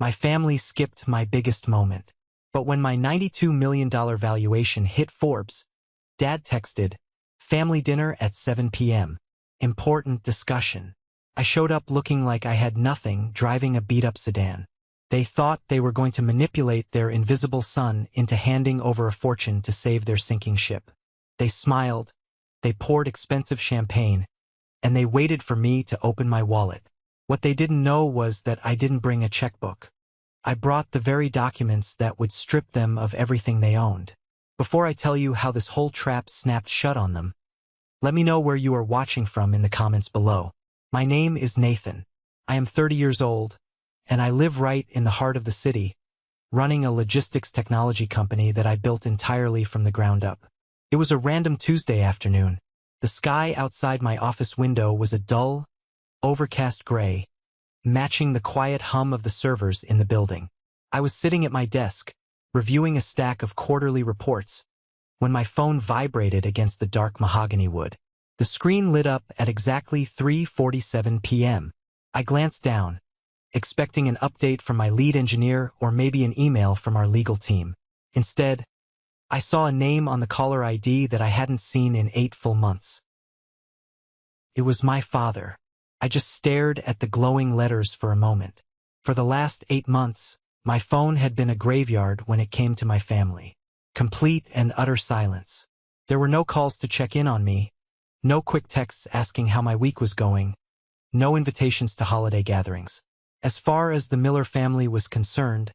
My family skipped my biggest moment. But when my $92 million valuation hit Forbes, Dad texted, "Family dinner at 7 p.m. Important discussion." I showed up looking like I had nothing, driving a beat-up sedan. They thought they were going to manipulate their invisible son into handing over a fortune to save their sinking ship. They smiled, they poured expensive champagne, and they waited for me to open my wallet. What they didn't know was that I didn't bring a checkbook. I brought the very documents that would strip them of everything they owned. Before I tell you how this whole trap snapped shut on them, let me know where you are watching from in the comments below. My name is Nathan. I am 30 years old, and I live right in the heart of the city, running a logistics technology company that I built entirely from the ground up. It was a random Tuesday afternoon. The sky outside my office window was a dull, overcast gray, matching the quiet hum of the servers in the building. I was sitting at my desk, reviewing a stack of quarterly reports, when my phone vibrated against the dark mahogany wood. The screen lit up at exactly 3:47 p.m. I glanced down, expecting an update from my lead engineer or maybe an email from our legal team. Instead, I saw a name on the caller ID that I hadn't seen in 8 full months. It was my father. I just stared at the glowing letters for a moment. For the last 8 months, my phone had been a graveyard when it came to my family. Complete and utter silence. There were no calls to check in on me, no quick texts asking how my week was going, no invitations to holiday gatherings. As far as the Miller family was concerned,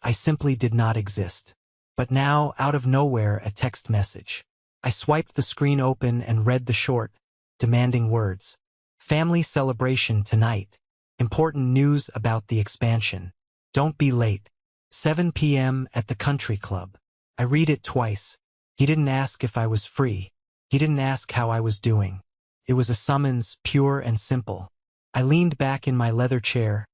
I simply did not exist. But now, out of nowhere, a text message. I swiped the screen open and read the short, demanding words. "Family celebration tonight. Important news about the expansion. Don't be late. 7 p.m. at the country club." I read it twice. He didn't ask if I was free. He didn't ask how I was doing. It was a summons, pure and simple. I leaned back in my leather chair,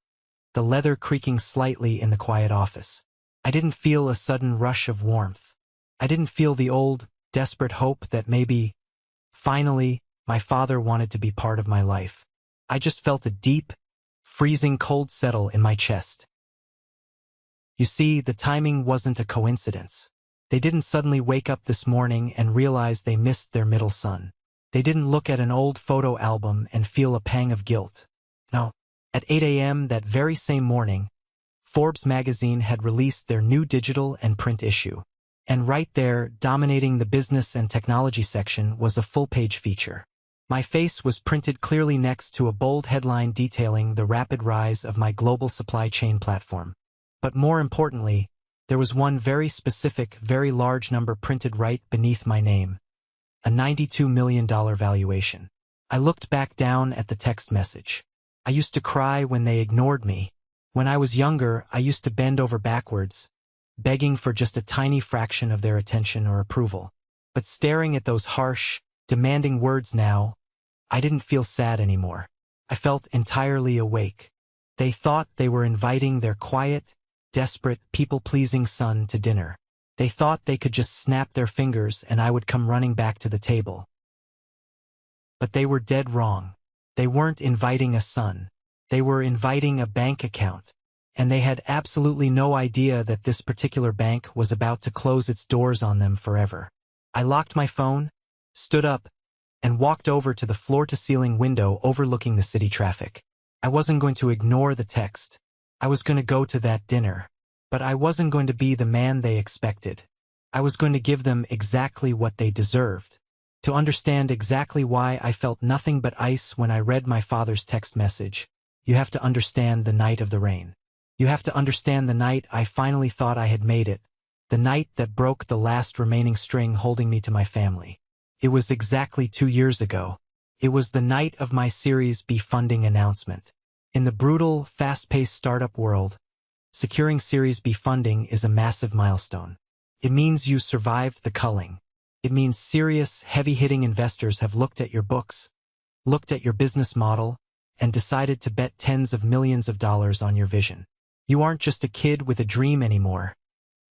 the leather creaking slightly in the quiet office. I didn't feel a sudden rush of warmth. I didn't feel the old, desperate hope that maybe, finally, my father wanted to be part of my life. I just felt a deep, freezing cold settle in my chest. You see, the timing wasn't a coincidence. They didn't suddenly wake up this morning and realize they missed their middle son. They didn't look at an old photo album and feel a pang of guilt. No. At 8 a.m. that very same morning, Forbes magazine had released their new digital and print issue. And right there, dominating the business and technology section, was a full-page feature. My face was printed clearly next to a bold headline detailing the rapid rise of my global supply chain platform. But more importantly, there was one very specific, very large number printed right beneath my name. A $92 million valuation. I looked back down at the text message. I used to cry when they ignored me. When I was younger, I used to bend over backwards, begging for just a tiny fraction of their attention or approval. But staring at those harsh, demanding words now, I didn't feel sad anymore. I felt entirely awake. They thought they were inviting their quiet, desperate, people-pleasing son to dinner. They thought they could just snap their fingers and I would come running back to the table. But they were dead wrong. They weren't inviting a son. They were inviting a bank account. And they had absolutely no idea that this particular bank was about to close its doors on them forever. I locked my phone, stood up, and walked over to the floor-to-ceiling window overlooking the city traffic. I wasn't going to ignore the text. I was going to go to that dinner. But I wasn't going to be the man they expected. I was going to give them exactly what they deserved. To understand exactly why I felt nothing but ice when I read my father's text message, you have to understand the night of the rain. You have to understand the night I finally thought I had made it, the night that broke the last remaining string holding me to my family. It was exactly 2 years ago. It was the night of my Series B funding announcement. In the brutal, fast-paced startup world, securing Series B funding is a massive milestone. It means you survived the culling. It means serious, heavy-hitting investors have looked at your books, looked at your business model, and decided to bet tens of millions of dollars on your vision. You aren't just a kid with a dream anymore.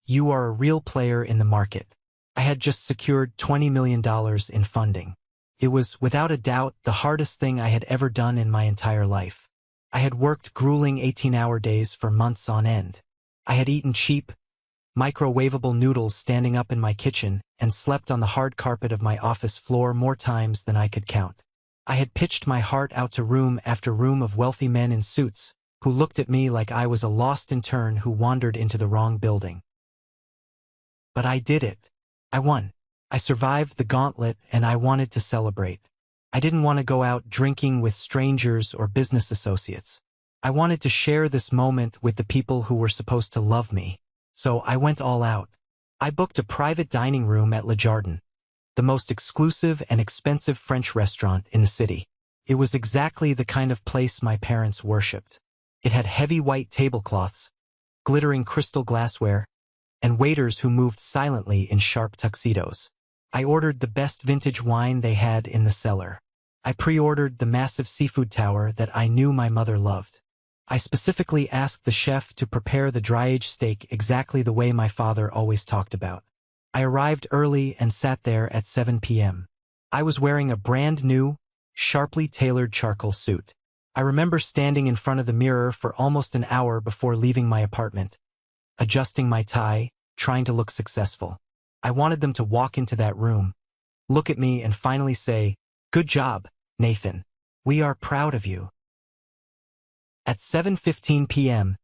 You are a real player in the market. I had just secured $20 million in funding. It was, without a doubt, the hardest thing I had ever done in my entire life. I had worked grueling 18-hour days for months on end. I had eaten cheap, microwavable noodles standing up in my kitchen and slept on the hard carpet of my office floor more times than I could count. I had pitched my heart out to room after room of wealthy men in suits who looked at me like I was a lost intern who wandered into the wrong building. But I did it. I won. I survived the gauntlet and I wanted to celebrate. I didn't want to go out drinking with strangers or business associates. I wanted to share this moment with the people who were supposed to love me. So I went all out. I booked a private dining room at Le Jardin, the most exclusive and expensive French restaurant in the city. It was exactly the kind of place my parents worshipped. It had heavy white tablecloths, glittering crystal glassware, and waiters who moved silently in sharp tuxedos. I ordered the best vintage wine they had in the cellar. I pre-ordered the massive seafood tower that I knew my mother loved. I specifically asked the chef to prepare the dry-aged steak exactly the way my father always talked about. I arrived early and sat there at 7 p.m. I was wearing a brand new, sharply tailored charcoal suit. I remember standing in front of the mirror for almost an hour before leaving my apartment, adjusting my tie, trying to look successful. I wanted them to walk into that room, look at me and finally say, "Good job, Nathan. We are proud of you." At 7:15 p.m.,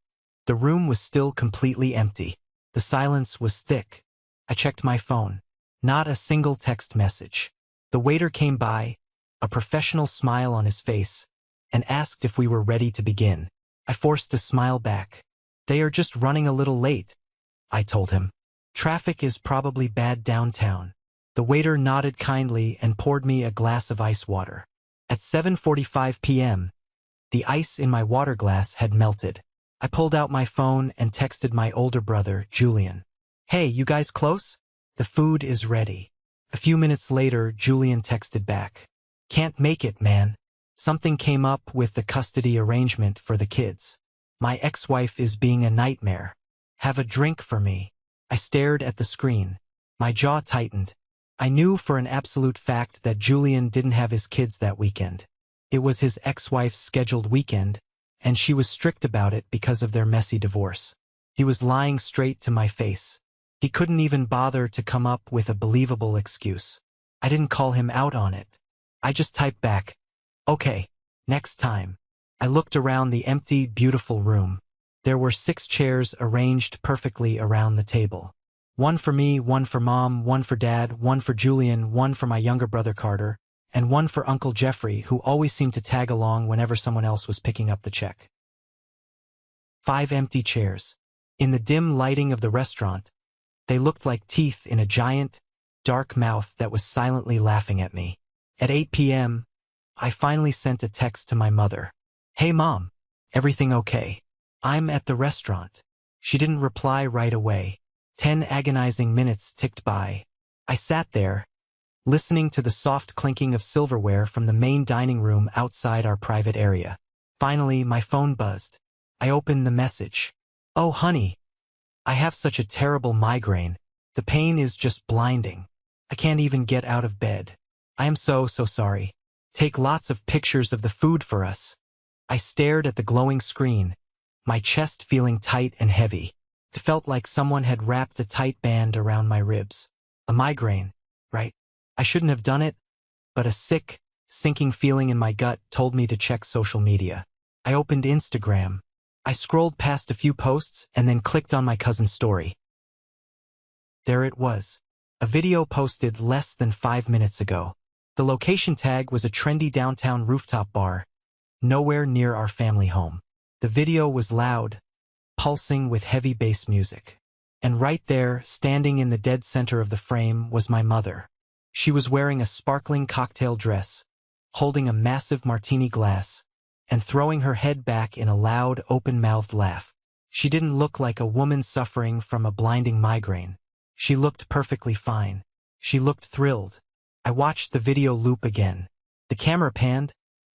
the room was still completely empty. The silence was thick. I checked my phone. Not a single text message. The waiter came by, a professional smile on his face, and asked if we were ready to begin. I forced a smile back. "They are just running a little late," I told him. "Traffic is probably bad downtown." The waiter nodded kindly and poured me a glass of ice water. At 7:45 p.m., the ice in my water glass had melted. I pulled out my phone and texted my older brother, Julian. "Hey, you guys close? The food is ready." A few minutes later, Julian texted back. "Can't make it, man. Something came up with the custody arrangement for the kids. My ex-wife is being a nightmare. Have a drink for me." I stared at the screen. My jaw tightened. I knew for an absolute fact that Julian didn't have his kids that weekend. It was his ex-wife's scheduled weekend, and she was strict about it because of their messy divorce. He was lying straight to my face. He couldn't even bother to come up with a believable excuse. I didn't call him out on it. I just typed back, "Okay, next time." I looked around the empty, beautiful room. There were 6 chairs arranged perfectly around the table. One for me, one for Mom, one for Dad, one for Julian, one for my younger brother Carter, and one for Uncle Jeffrey, who always seemed to tag along whenever someone else was picking up the check. 5 empty chairs. In the dim lighting of the restaurant, they looked like teeth in a giant, dark mouth that was silently laughing at me. At 8 p.m., I finally sent a text to my mother. "Hey Mom, everything okay? I'm at the restaurant." She didn't reply right away. 10 agonizing minutes ticked by. I sat there, listening to the soft clinking of silverware from the main dining room outside our private area. Finally, my phone buzzed. I opened the message. "Oh, honey, I have such a terrible migraine. The pain is just blinding. I can't even get out of bed. I am so sorry. Take lots of pictures of the food for us." I stared at the glowing screen, my chest feeling tight and heavy. It felt like someone had wrapped a tight band around my ribs. A migraine, right? I shouldn't have done it, but a sick, sinking feeling in my gut told me to check social media. I opened Instagram. I scrolled past a few posts and then clicked on my cousin's story. There it was, a video posted less than 5 minutes ago. The location tag was a trendy downtown rooftop bar, nowhere near our family home. The video was loud, pulsing with heavy bass music. And right there, standing in the dead center of the frame, was my mother. She was wearing a sparkling cocktail dress, holding a massive martini glass, and throwing her head back in a loud, open-mouthed laugh. She didn't look like a woman suffering from a blinding migraine. She looked perfectly fine. She looked thrilled. I watched the video loop again. The camera panned,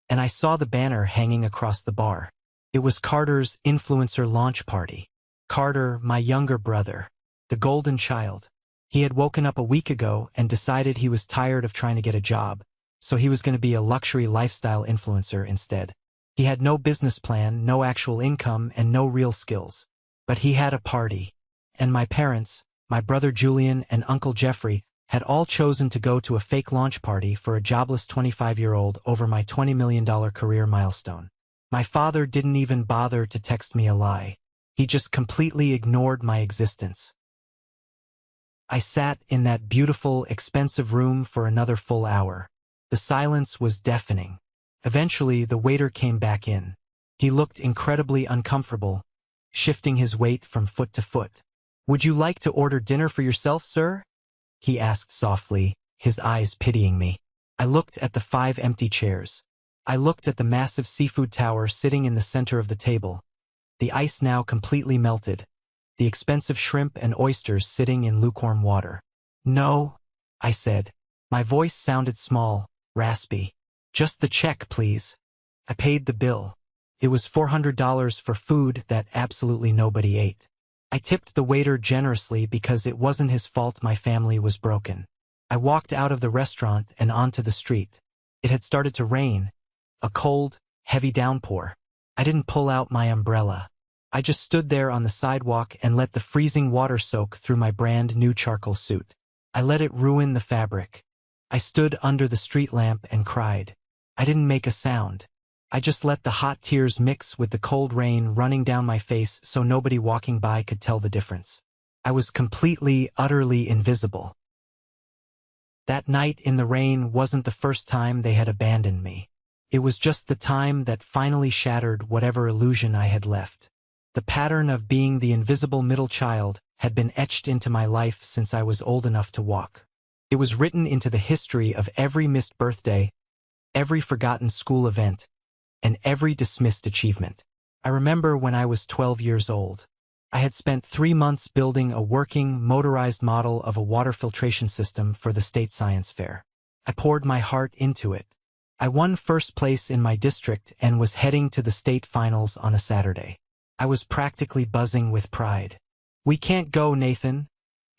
and I saw the banner hanging across the bar. It was Carter's influencer launch party. Carter, my younger brother, the golden child. He had woken up a week ago and decided he was tired of trying to get a job, so he was going to be a luxury lifestyle influencer instead. He had no business plan, no actual income, and no real skills. But he had a party. And my parents, my brother Julian and Uncle Jeffrey, had all chosen to go to a fake launch party for a jobless 25-year-old over my $20 million career milestone. My father didn't even bother to text me a lie. He just completely ignored my existence. I sat in that beautiful, expensive room for another full hour. The silence was deafening. Eventually, the waiter came back in. He looked incredibly uncomfortable, shifting his weight from foot to foot. "Would you like to order dinner for yourself, sir?" he asked softly, his eyes pitying me. I looked at the 5 empty chairs. I looked at the massive seafood tower sitting in the center of the table. The ice now completely melted. The expensive shrimp and oysters sitting in lukewarm water. "No," I said. My voice sounded small, raspy. "Just the check, please." I paid the bill. It was $400 for food that absolutely nobody ate. I tipped the waiter generously because it wasn't his fault my family was broken. I walked out of the restaurant and onto the street. It had started to rain, a cold, heavy downpour. I didn't pull out my umbrella. I just stood there on the sidewalk and let the freezing water soak through my brand new charcoal suit. I let it ruin the fabric. I stood under the street lamp and cried. I didn't make a sound. I just let the hot tears mix with the cold rain running down my face so nobody walking by could tell the difference. I was completely, utterly invisible. That night in the rain wasn't the first time they had abandoned me. It was just the time that finally shattered whatever illusion I had left. The pattern of being the invisible middle child had been etched into my life since I was old enough to walk. It was written into the history of every missed birthday, every forgotten school event, and every dismissed achievement. I remember when I was 12 years old. I had spent 3 months building a working, motorized model of a water filtration system for the state science fair. I poured my heart into it. I won first place in my district and was heading to the state finals on a Saturday. I was practically buzzing with pride. "We can't go, Nathan,"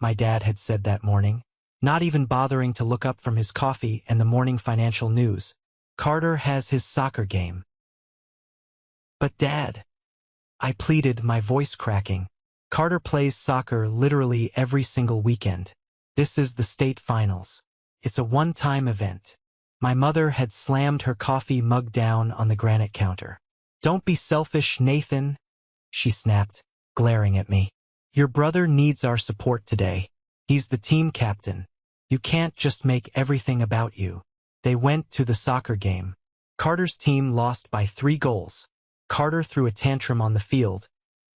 my dad had said that morning, not even bothering to look up from his coffee and the morning financial news. "Carter has his soccer game." "But Dad," I pleaded, my voice cracking. "Carter plays soccer literally every single weekend. This is the state finals. It's a one-time event." My mother had slammed her coffee mug down on the granite counter. "Don't be selfish, Nathan," she snapped, glaring at me. "Your brother needs our support today. He's the team captain. You can't just make everything about you." They went to the soccer game. Carter's team lost by 3 goals. Carter threw a tantrum on the field,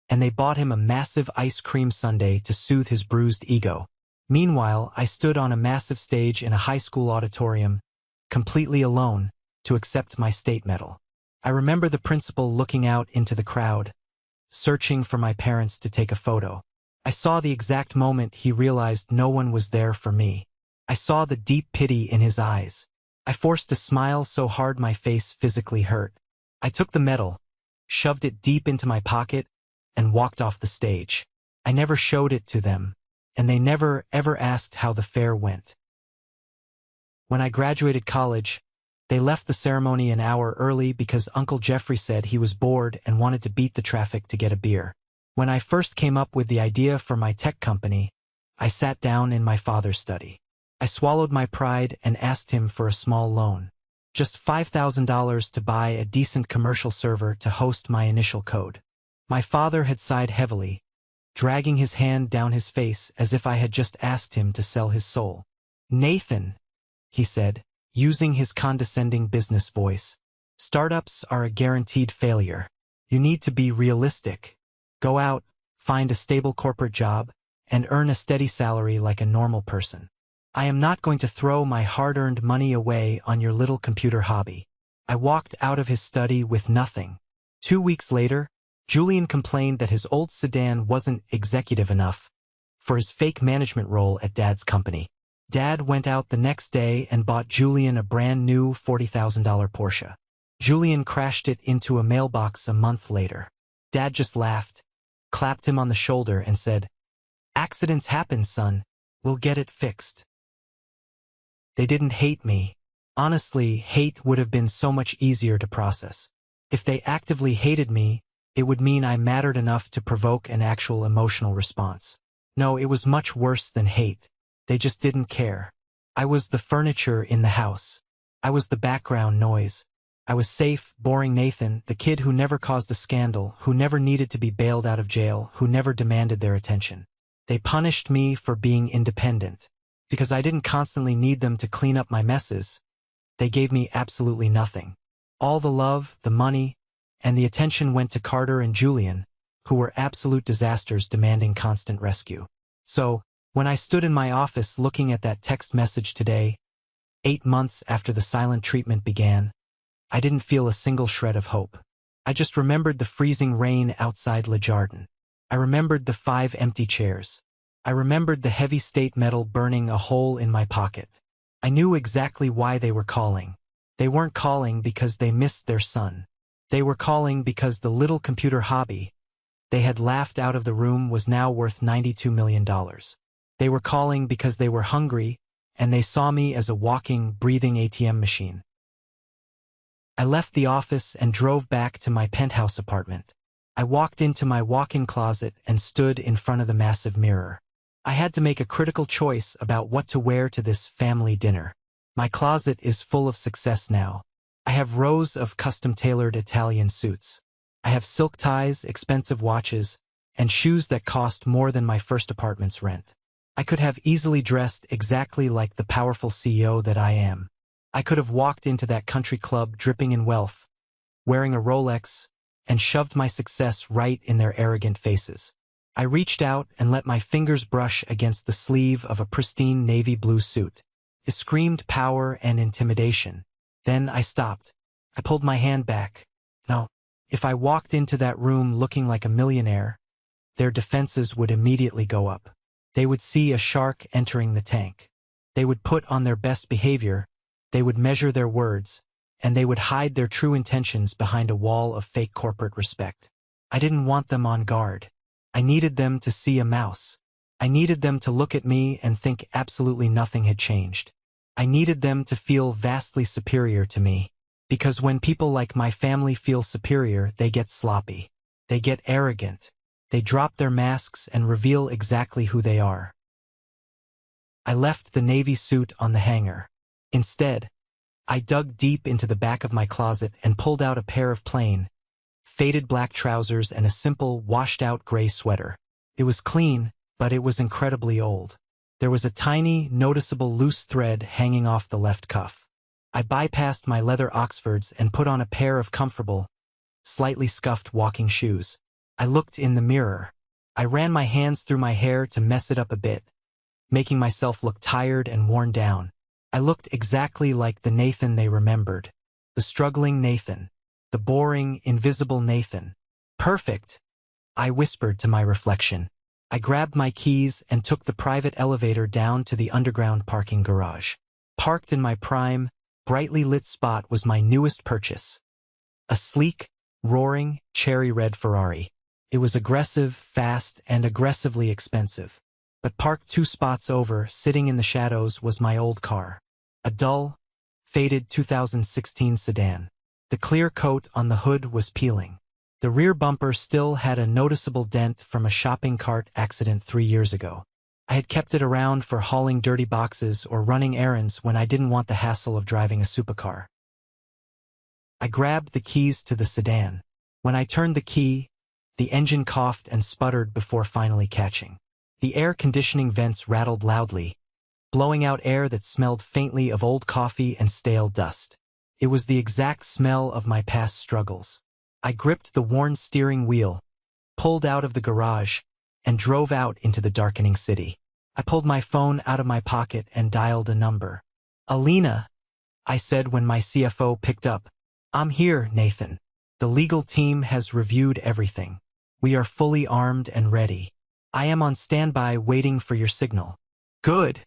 and they bought him a massive ice cream sundae to soothe his bruised ego. Meanwhile, I stood on a massive stage in a high school auditorium, completely alone, to accept my state medal. I remember the principal looking out into the crowd, searching for my parents to take a photo. I saw the exact moment he realized no one was there for me. I saw the deep pity in his eyes. I forced a smile so hard my face physically hurt. I took the medal, shoved it deep into my pocket, and walked off the stage. I never showed it to them, and they never, ever asked how the fair went. When I graduated college, they left the ceremony an hour early because Uncle Jeffrey said he was bored and wanted to beat the traffic to get a beer. When I first came up with the idea for my tech company, I sat down in my father's study. I swallowed my pride and asked him for a small loan. Just $5,000 to buy a decent commercial server to host my initial code. My father had sighed heavily, dragging his hand down his face as if I had just asked him to sell his soul. "Nathan," he said, using his condescending business voice, "startups are a guaranteed failure. You need to be realistic. Go out, find a stable corporate job, and earn a steady salary like a normal person. I am not going to throw my hard-earned money away on your little computer hobby." I walked out of his study with nothing. 2 weeks later, Julian complained that his old sedan wasn't executive enough for his fake management role at Dad's company. Dad went out the next day and bought Julian a brand new $40,000 Porsche. Julian crashed it into a mailbox a month later. Dad just laughed, clapped him on the shoulder, and said, "Accidents happen, son. We'll get it fixed." They didn't hate me. Honestly, hate would have been so much easier to process. If they actively hated me, it would mean I mattered enough to provoke an actual emotional response. No, it was much worse than hate. They just didn't care. I was the furniture in the house. I was the background noise. I was safe, boring Nathan, the kid who never caused a scandal, who never needed to be bailed out of jail, who never demanded their attention. They punished me for being independent. Because I didn't constantly need them to clean up my messes, they gave me absolutely nothing. All the love, the money, and the attention went to Carter and Julian, who were absolute disasters demanding constant rescue. So, when I stood in my office looking at that text message today, 8 months after the silent treatment began, I didn't feel a single shred of hope. I just remembered the freezing rain outside Le Jardin. I remembered the 5 empty chairs. I remembered the heavy state metal burning a hole in my pocket. I knew exactly why they were calling. They weren't calling because they missed their son. They were calling because the little computer hobby they had laughed out of the room was now worth $92 million. They were calling because they were hungry, and they saw me as a walking, breathing ATM machine. I left the office and drove back to my penthouse apartment. I walked into my walk-in closet and stood in front of the massive mirror. I had to make a critical choice about what to wear to this family dinner. My closet is full of success now. I have rows of custom-tailored Italian suits. I have silk ties, expensive watches, and shoes that cost more than my first apartment's rent. I could have easily dressed exactly like the powerful CEO that I am. I could have walked into that country club dripping in wealth, wearing a Rolex, and shoved my success right in their arrogant faces. I reached out and let my fingers brush against the sleeve of a pristine navy blue suit. It screamed power and intimidation. Then I stopped. I pulled my hand back. No, if I walked into that room looking like a millionaire, their defenses would immediately go up. They would see a shark entering the tank. They would put on their best behavior, they would measure their words, and they would hide their true intentions behind a wall of fake corporate respect. I didn't want them on guard. I needed them to see a mouse. I needed them to look at me and think absolutely nothing had changed. I needed them to feel vastly superior to me. Because when people like my family feel superior, they get sloppy. They get arrogant. They drop their masks and reveal exactly who they are. I left the navy suit on the hanger. Instead, I dug deep into the back of my closet and pulled out a pair of plain, faded black trousers and a simple, washed-out gray sweater. It was clean, but it was incredibly old. There was a tiny, noticeable loose thread hanging off the left cuff. I bypassed my leather Oxfords and put on a pair of comfortable, slightly scuffed walking shoes. I looked in the mirror. I ran my hands through my hair to mess it up a bit, making myself look tired and worn down. I looked exactly like the Nathan they remembered. The struggling Nathan. The boring, invisible Nathan. Perfect, I whispered to my reflection. I grabbed my keys and took the private elevator down to the underground parking garage. Parked in my prime, brightly lit spot was my newest purchase. A sleek, roaring, cherry-red Ferrari. It was aggressive, fast, and aggressively expensive. But parked 2 spots over, sitting in the shadows, was my old car. A dull, faded 2016 sedan. The clear coat on the hood was peeling. The rear bumper still had a noticeable dent from a shopping cart accident 3 years ago. I had kept it around for hauling dirty boxes or running errands when I didn't want the hassle of driving a supercar. I grabbed the keys to the sedan. When I turned the key, the engine coughed and sputtered before finally catching. The air conditioning vents rattled loudly, blowing out air that smelled faintly of old coffee and stale dust. It was the exact smell of my past struggles. I gripped the worn steering wheel, pulled out of the garage, and drove out into the darkening city. I pulled my phone out of my pocket and dialed a number. "Alina," I said when my CFO picked up. "I'm here, Nathan. The legal team has reviewed everything. We are fully armed and ready. I am on standby waiting for your signal." "Good,"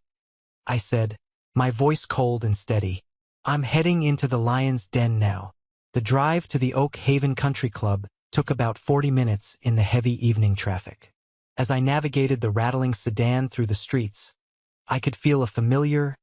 I said, my voice cold and steady. "I'm heading into the Lion's Den now." The drive to the Oak Haven Country Club took about 40 minutes in the heavy evening traffic. As I navigated the rattling sedan through the streets, I could feel a familiar,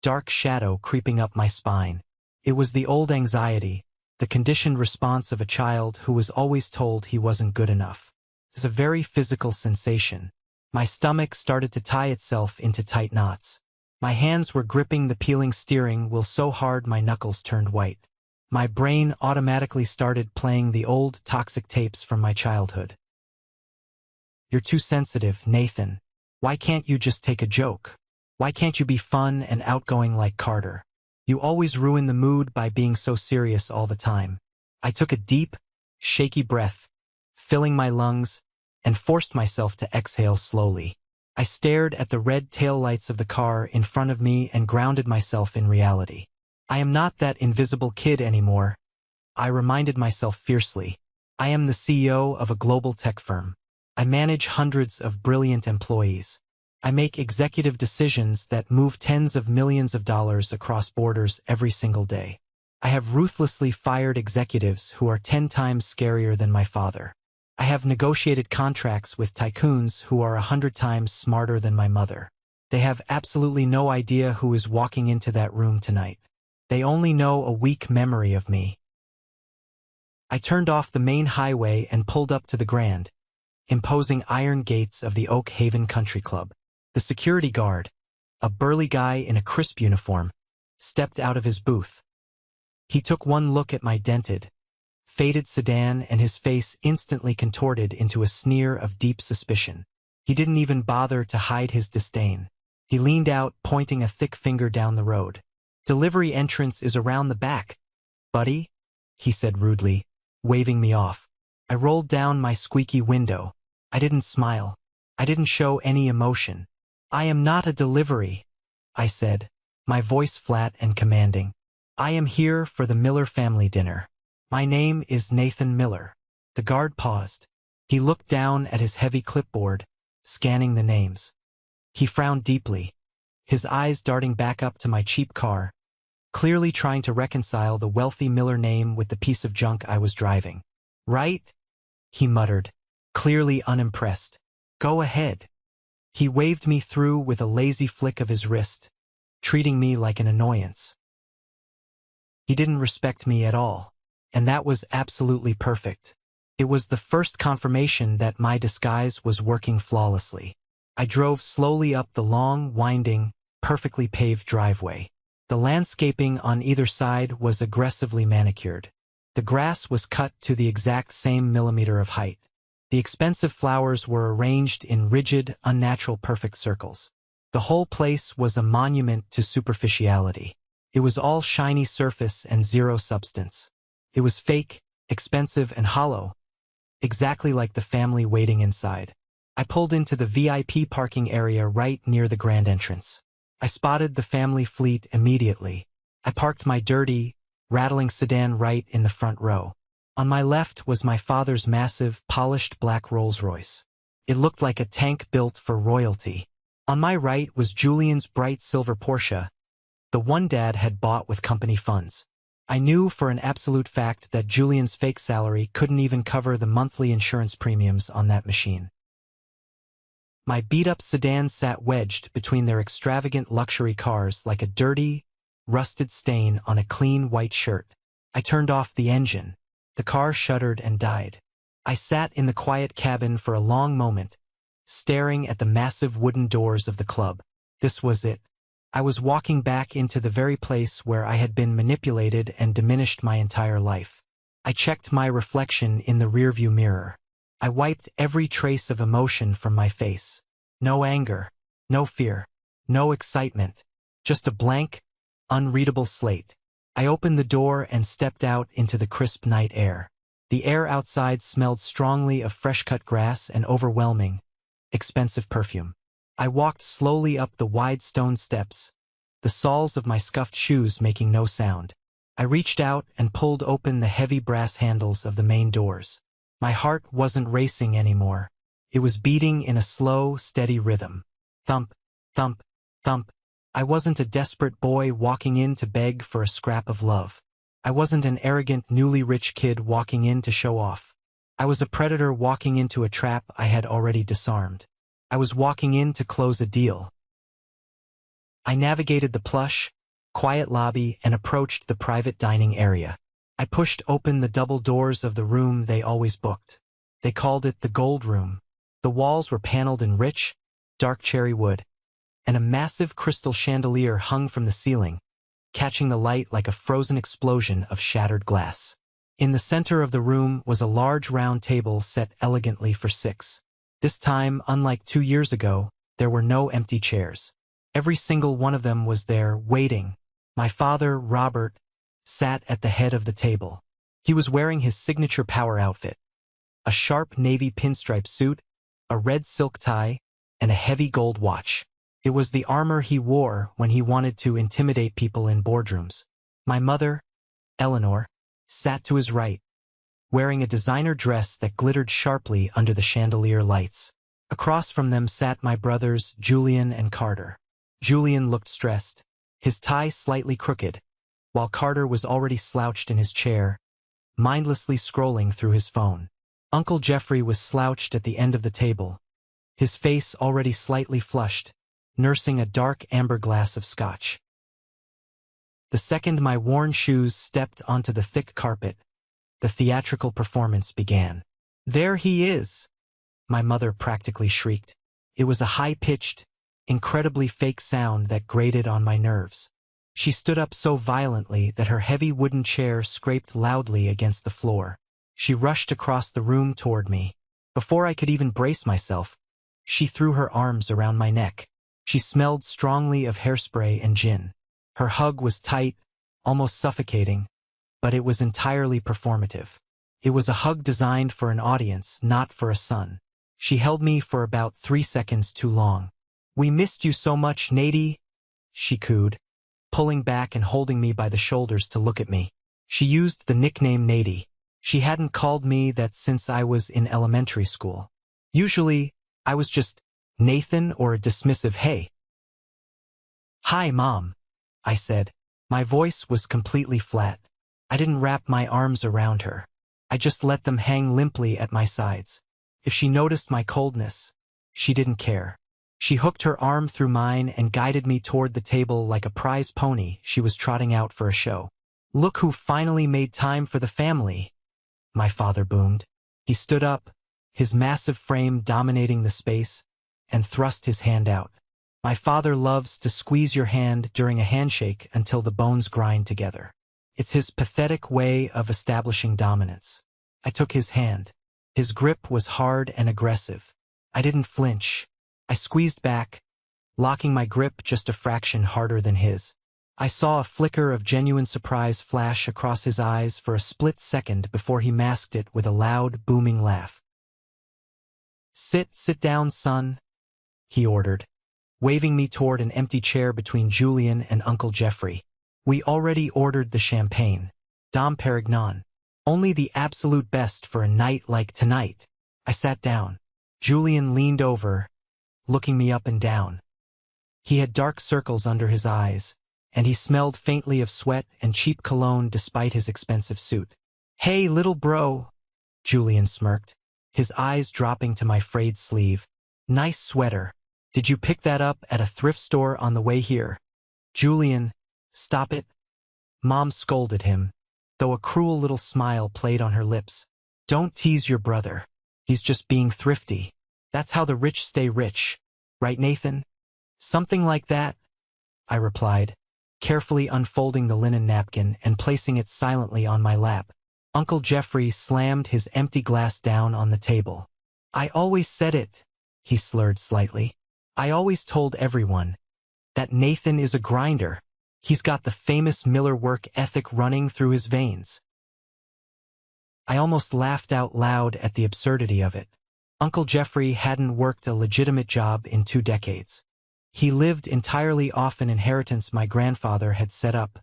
dark shadow creeping up my spine. It was the old anxiety, the conditioned response of a child who was always told he wasn't good enough. It's a very physical sensation. My stomach started to tie itself into tight knots. My hands were gripping the peeling steering wheel so hard my knuckles turned white. My brain automatically started playing the old toxic tapes from my childhood. "You're too sensitive, Nathan. Why can't you just take a joke? Why can't you be fun and outgoing like Carter? You always ruin the mood by being so serious all the time." I took a deep, shaky breath, filling my lungs, and forced myself to exhale slowly. I stared at the red taillights of the car in front of me and grounded myself in reality. I am not that invisible kid anymore, I reminded myself fiercely. I am the CEO of a global tech firm. I manage hundreds of brilliant employees. I make executive decisions that move tens of millions of dollars across borders every single day. I have ruthlessly fired executives who are 10 times scarier than my father. I have negotiated contracts with tycoons who are 100 times smarter than my mother. They have absolutely no idea who is walking into that room tonight. They only know a weak memory of me. I turned off the main highway and pulled up to the grand, imposing iron gates of the Oak Haven Country Club. The security guard, a burly guy in a crisp uniform, stepped out of his booth. He took one look at my dented, faded sedan and his face instantly contorted into a sneer of deep suspicion. He didn't even bother to hide his disdain. He leaned out, pointing a thick finger down the road. "Delivery entrance is around the back, buddy," he said rudely, waving me off. I rolled down my squeaky window. I didn't smile. I didn't show any emotion. "I am not a delivery," I said, my voice flat and commanding. "I am here for the Miller family dinner. My name is Nathan Miller." The guard paused. He looked down at his heavy clipboard, scanning the names. He frowned deeply, his eyes darting back up to my cheap car, clearly trying to reconcile the wealthy Miller name with the piece of junk I was driving. "Right?" he muttered, clearly unimpressed. "Go ahead." He waved me through with a lazy flick of his wrist, treating me like an annoyance. He didn't respect me at all, and that was absolutely perfect. It was the first confirmation that my disguise was working flawlessly. I drove slowly up the long, winding, perfectly paved driveway. The landscaping on either side was aggressively manicured. The grass was cut to the exact same millimeter of height. The expensive flowers were arranged in rigid, unnatural perfect circles. The whole place was a monument to superficiality. It was all shiny surface and zero substance. It was fake, expensive, and hollow, exactly like the family waiting inside. I pulled into the VIP parking area right near the grand entrance. I spotted the family fleet immediately. I parked my dirty, rattling sedan right in the front row. On my left was my father's massive, polished black Rolls-Royce. It looked like a tank built for royalty. On my right was Julian's bright silver Porsche, the one Dad had bought with company funds. I knew for an absolute fact that Julian's fake salary couldn't even cover the monthly insurance premiums on that machine. My beat-up sedan sat wedged between their extravagant luxury cars like a dirty, rusted stain on a clean white shirt. I turned off the engine. The car shuddered and died. I sat in the quiet cabin for a long moment, staring at the massive wooden doors of the club. This was it. I was walking back into the very place where I had been manipulated and diminished my entire life. I checked my reflection in the rearview mirror. I wiped every trace of emotion from my face. No anger, no fear, no excitement, just a blank, unreadable slate. I opened the door and stepped out into the crisp night air. The air outside smelled strongly of fresh-cut grass and overwhelming, expensive perfume. I walked slowly up the wide stone steps, the soles of my scuffed shoes making no sound. I reached out and pulled open the heavy brass handles of the main doors. My heart wasn't racing anymore. It was beating in a slow, steady rhythm. Thump, thump, thump. I wasn't a desperate boy walking in to beg for a scrap of love. I wasn't an arrogant, newly rich kid walking in to show off. I was a predator walking into a trap I had already disarmed. I was walking in to close a deal. I navigated the plush, quiet lobby and approached the private dining area. I pushed open the double doors of the room they always booked. They called it the Gold Room. The walls were paneled in rich, dark cherry wood, and a massive crystal chandelier hung from the ceiling, catching the light like a frozen explosion of shattered glass. In the center of the room was a large round table set elegantly for 6. This time, unlike 2 years ago, there were no empty chairs. Every single one of them was there, waiting. My father, Robert, sat at the head of the table. He was wearing his signature power outfit, a sharp navy pinstripe suit, a red silk tie, and a heavy gold watch. It was the armor he wore when he wanted to intimidate people in boardrooms. My mother, Eleanor, sat to his right, wearing a designer dress that glittered sharply under the chandelier lights. Across from them sat my brothers, Julian and Carter. Julian looked stressed, his tie slightly crooked, while Carter was already slouched in his chair, mindlessly scrolling through his phone. Uncle Jeffrey was slouched at the end of the table, his face already slightly flushed, nursing a dark amber glass of scotch. The second my worn shoes stepped onto the thick carpet, the theatrical performance began. "There he is!" my mother practically shrieked. It was a high-pitched, incredibly fake sound that grated on my nerves. She stood up so violently that her heavy wooden chair scraped loudly against the floor. She rushed across the room toward me. Before I could even brace myself, she threw her arms around my neck. She smelled strongly of hairspray and gin. Her hug was tight, almost suffocating, but it was entirely performative. It was a hug designed for an audience, not for a son. She held me for about 3 seconds too long. "We missed you so much, Nady," she cooed, pulling back and holding me by the shoulders to look at me. She used the nickname Nady. She hadn't called me that since I was in elementary school. Usually, I was just Nathan or a dismissive "hey." "Hi, Mom," I said. My voice was completely flat. I didn't wrap my arms around her. I just let them hang limply at my sides. If she noticed my coldness, she didn't care. She hooked her arm through mine and guided me toward the table like a prize pony she was trotting out for a show. "Look who finally made time for the family," my father boomed. He stood up, his massive frame dominating the space, and thrust his hand out. My father loves to squeeze your hand during a handshake until the bones grind together. It's his pathetic way of establishing dominance. I took his hand. His grip was hard and aggressive. I didn't flinch. I squeezed back, locking my grip just a fraction harder than his. I saw a flicker of genuine surprise flash across his eyes for a split second before he masked it with a loud, booming laugh. Sit down, son," he ordered, waving me toward an empty chair between Julian and Uncle Jeffrey. "We already ordered the champagne. Dom Perignon. Only the absolute best for a night like tonight." I sat down. Julian leaned over, looking me up and down. He had dark circles under his eyes, and he smelled faintly of sweat and cheap cologne despite his expensive suit. "Hey, little bro," Julian smirked, his eyes dropping to my frayed sleeve. "Nice sweater. Did you pick that up at a thrift store on the way here?" "Julian, stop it," Mom scolded him, though a cruel little smile played on her lips. "Don't tease your brother. He's just being thrifty. That's how the rich stay rich. Right, Nathan?" "Something like that," I replied, carefully unfolding the linen napkin and placing it silently on my lap. Uncle Jeffrey slammed his empty glass down on the table. "I always said it," he slurred slightly. "I always told everyone that Nathan is a grinder. He's got the famous Miller work ethic running through his veins." I almost laughed out loud at the absurdity of it. Uncle Jeffrey hadn't worked a legitimate job in 2 decades. He lived entirely off an inheritance my grandfather had set up,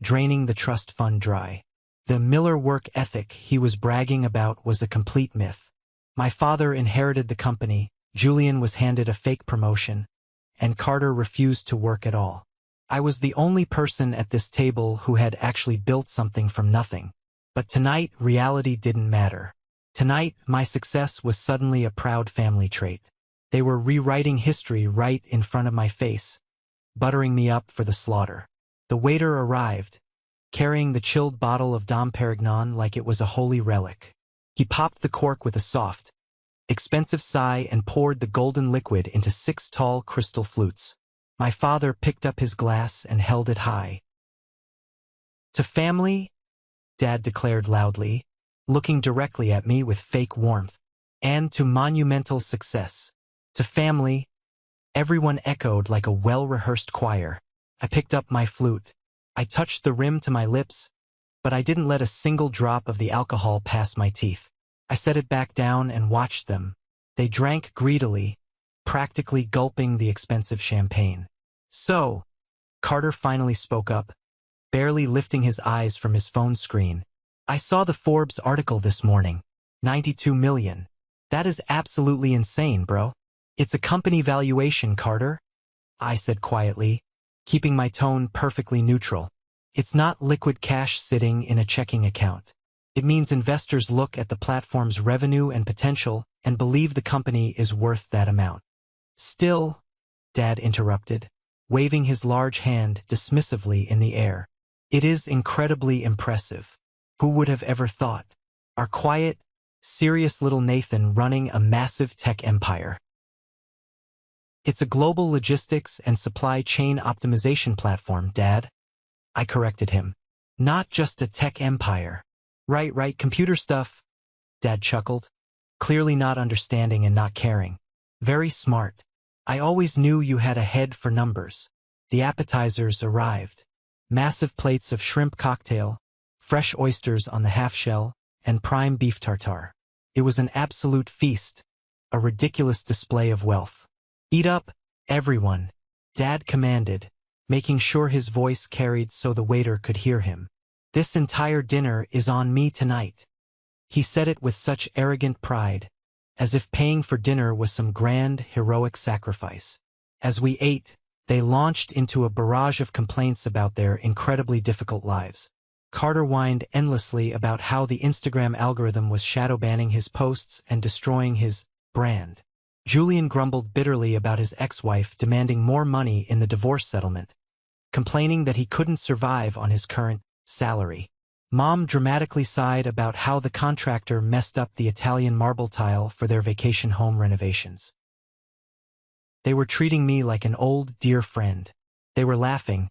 draining the trust fund dry. The Miller work ethic he was bragging about was a complete myth. My father inherited the company, Julian was handed a fake promotion, and Carter refused to work at all. I was the only person at this table who had actually built something from nothing. But tonight, reality didn't matter. Tonight, my success was suddenly a proud family trait. They were rewriting history right in front of my face, buttering me up for the slaughter. The waiter arrived, carrying the chilled bottle of Dom Perignon like it was a holy relic. He popped the cork with a soft, expensive sigh and poured the golden liquid into 6 tall crystal flutes. My father picked up his glass and held it high. "To family," Dad declared loudly, looking directly at me with fake warmth. "And to monumental success." "To family," everyone echoed like a well-rehearsed choir. I picked up my flute. I touched the rim to my lips, but I didn't let a single drop of the alcohol pass my teeth. I set it back down and watched them. They drank greedily, practically gulping the expensive champagne. "So," Carter finally spoke up, barely lifting his eyes from his phone screen. "I saw the Forbes article this morning. 92 million. That is absolutely insane, bro." "It's a company valuation, Carter," I said quietly, keeping my tone perfectly neutral. "It's not liquid cash sitting in a checking account. It means investors look at the platform's revenue and potential and believe the company is worth that amount." "Still," Dad interrupted, waving his large hand dismissively in the air, "it is incredibly impressive. Who would have ever thought? Our quiet, serious little Nathan running a massive tech empire." "It's a global logistics and supply chain optimization platform, Dad," I corrected him. "Not just a tech empire." Right, computer stuff," Dad chuckled, clearly not understanding and not caring. "Very smart. I always knew you had a head for numbers." The appetizers arrived. Massive plates of shrimp cocktail, fresh oysters on the half-shell, and prime beef tartare. It was an absolute feast, a ridiculous display of wealth. "Eat up, everyone," Dad commanded, making sure his voice carried so the waiter could hear him. "This entire dinner is on me tonight." He said it with such arrogant pride, as if paying for dinner was some grand, heroic sacrifice. As we ate, they launched into a barrage of complaints about their incredibly difficult lives. Carter whined endlessly about how the Instagram algorithm was shadow banning his posts and destroying his brand. Julian grumbled bitterly about his ex-wife demanding more money in the divorce settlement, complaining that he couldn't survive on his current salary. Mom dramatically sighed about how the contractor messed up the Italian marble tile for their vacation home renovations. They were treating me like an old, dear friend. They were laughing,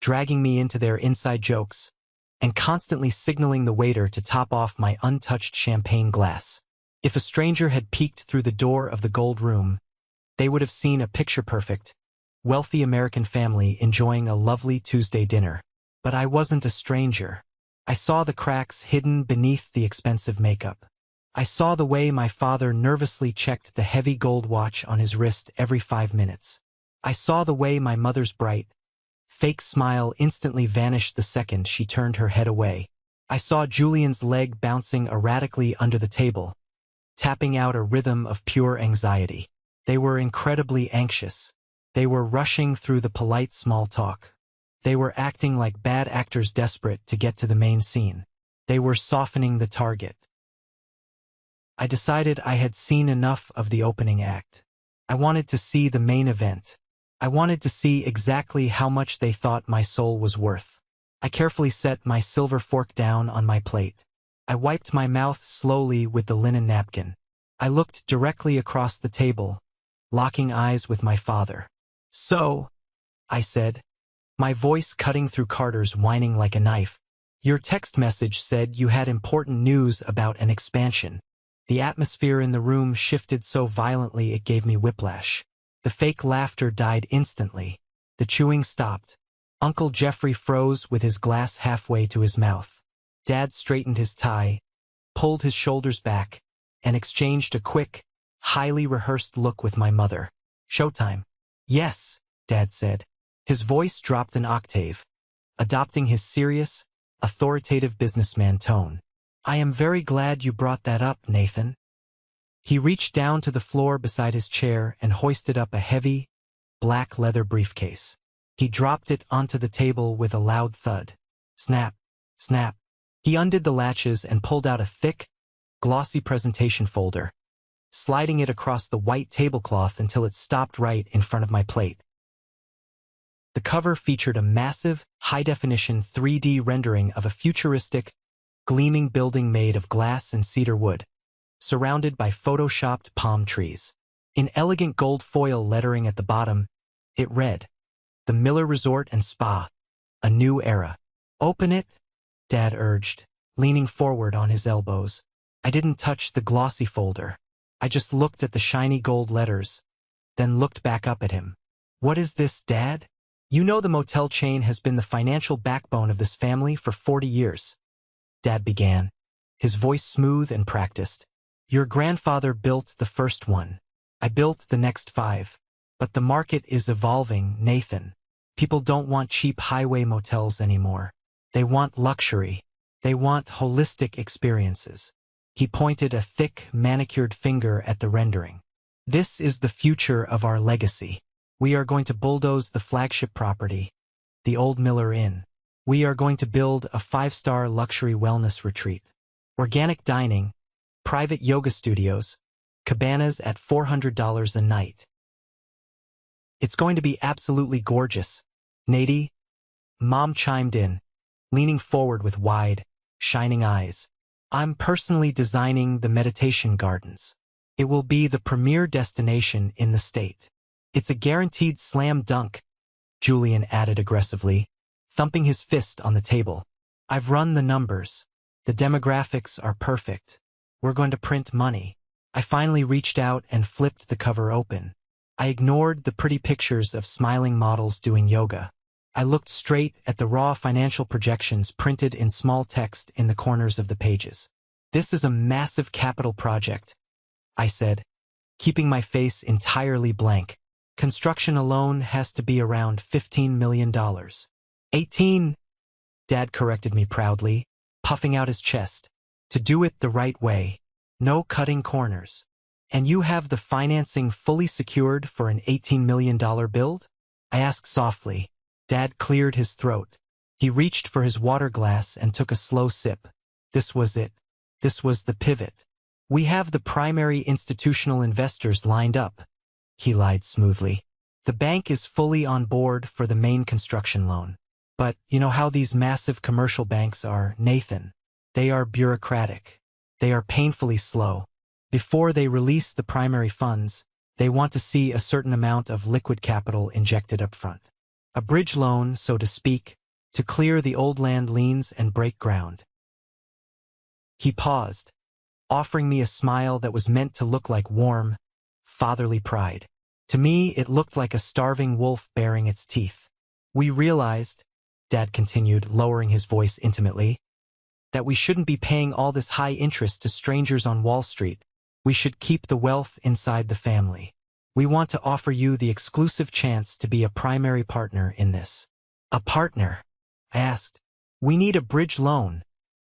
dragging me into their inside jokes, and constantly signaling the waiter to top off my untouched champagne glass. If a stranger had peeked through the door of the gold room, they would have seen a picture-perfect, wealthy American family enjoying a lovely Tuesday dinner. But I wasn't a stranger. I saw the cracks hidden beneath the expensive makeup. I saw the way my father nervously checked the heavy gold watch on his wrist every 5 minutes. I saw the way my mother's bright, fake smile instantly vanished the second she turned her head away. I saw Julian's leg bouncing erratically under the table, tapping out a rhythm of pure anxiety. They were incredibly anxious. They were rushing through the polite small talk. They were acting like bad actors desperate to get to the main scene. They were softening the target. I decided I had seen enough of the opening act. I wanted to see the main event. I wanted to see exactly how much they thought my soul was worth. I carefully set my silver fork down on my plate. I wiped my mouth slowly with the linen napkin. I looked directly across the table, locking eyes with my father. "So," I said, my voice cutting through Carter's whining like a knife, "your text message said you had important news about an expansion." The atmosphere in the room shifted so violently it gave me whiplash. The fake laughter died instantly. The chewing stopped. Uncle Jeffrey froze with his glass halfway to his mouth. Dad straightened his tie, pulled his shoulders back, and exchanged a quick, highly rehearsed look with my mother. "Showtime." "Yes," Dad said. His voice dropped an octave, adopting his serious, authoritative businessman tone. "I am very glad you brought that up, Nathan." He reached down to the floor beside his chair and hoisted up a heavy, black leather briefcase. He dropped it onto the table with a loud thud. Snap, snap. He undid the latches and pulled out a thick, glossy presentation folder, sliding it across the white tablecloth until it stopped right in front of my plate. The cover featured a massive, high-definition 3D rendering of a futuristic, gleaming building made of glass and cedar wood, surrounded by photoshopped palm trees. In elegant gold foil lettering at the bottom, it read, "The Miller Resort and Spa, a new era." "Open it," Dad urged, leaning forward on his elbows. I didn't touch the glossy folder. I just looked at the shiny gold letters, then looked back up at him. "What is this, Dad?" "You know the motel chain has been the financial backbone of this family for 40 years, Dad began, his voice smooth and practiced. "Your grandfather built the first one. I built the next 5. But the market is evolving, Nathan. People don't want cheap highway motels anymore. They want luxury. They want holistic experiences." He pointed a thick, manicured finger at the rendering. "This is the future of our legacy. We are going to bulldoze the flagship property, the Old Miller Inn. We are going to build a 5-star luxury wellness retreat. Organic dining, private yoga studios, cabanas at $400 a night. It's going to be absolutely gorgeous, Nady," Mom chimed in, leaning forward with wide, shining eyes. "I'm personally designing the meditation gardens. It will be the premier destination in the state." "It's a guaranteed slam dunk," Julian added aggressively, thumping his fist on the table. "I've run the numbers. The demographics are perfect. We're going to print money." I finally reached out and flipped the cover open. I ignored the pretty pictures of smiling models doing yoga. I looked straight at the raw financial projections printed in small text in the corners of the pages. "This is a massive capital project," I said, keeping my face entirely blank. "Construction alone has to be around $15 million. 18, Dad corrected me proudly, puffing out his chest. "To do it the right way. No cutting corners." "And you have the financing fully secured for an $18 million build?" I asked softly. Dad cleared his throat. He reached for his water glass and took a slow sip. This was it. This was the pivot. "We have the primary institutional investors lined up," he lied smoothly. "The bank is fully on board for the main construction loan. But you know how these massive commercial banks are, Nathan. They are bureaucratic. They are painfully slow. Before they release the primary funds, they want to see a certain amount of liquid capital injected up front. A bridge loan, so to speak, to clear the old land liens and break ground." He paused, offering me a smile that was meant to look like warm, fatherly pride. To me, it looked like a starving wolf baring its teeth. "We realized," Dad continued, lowering his voice intimately, "that we shouldn't be paying all this high interest to strangers on Wall Street. We should keep the wealth inside the family. We want to offer you the exclusive chance to be a primary partner in this." "A partner?" I asked. "We need a bridge loan,"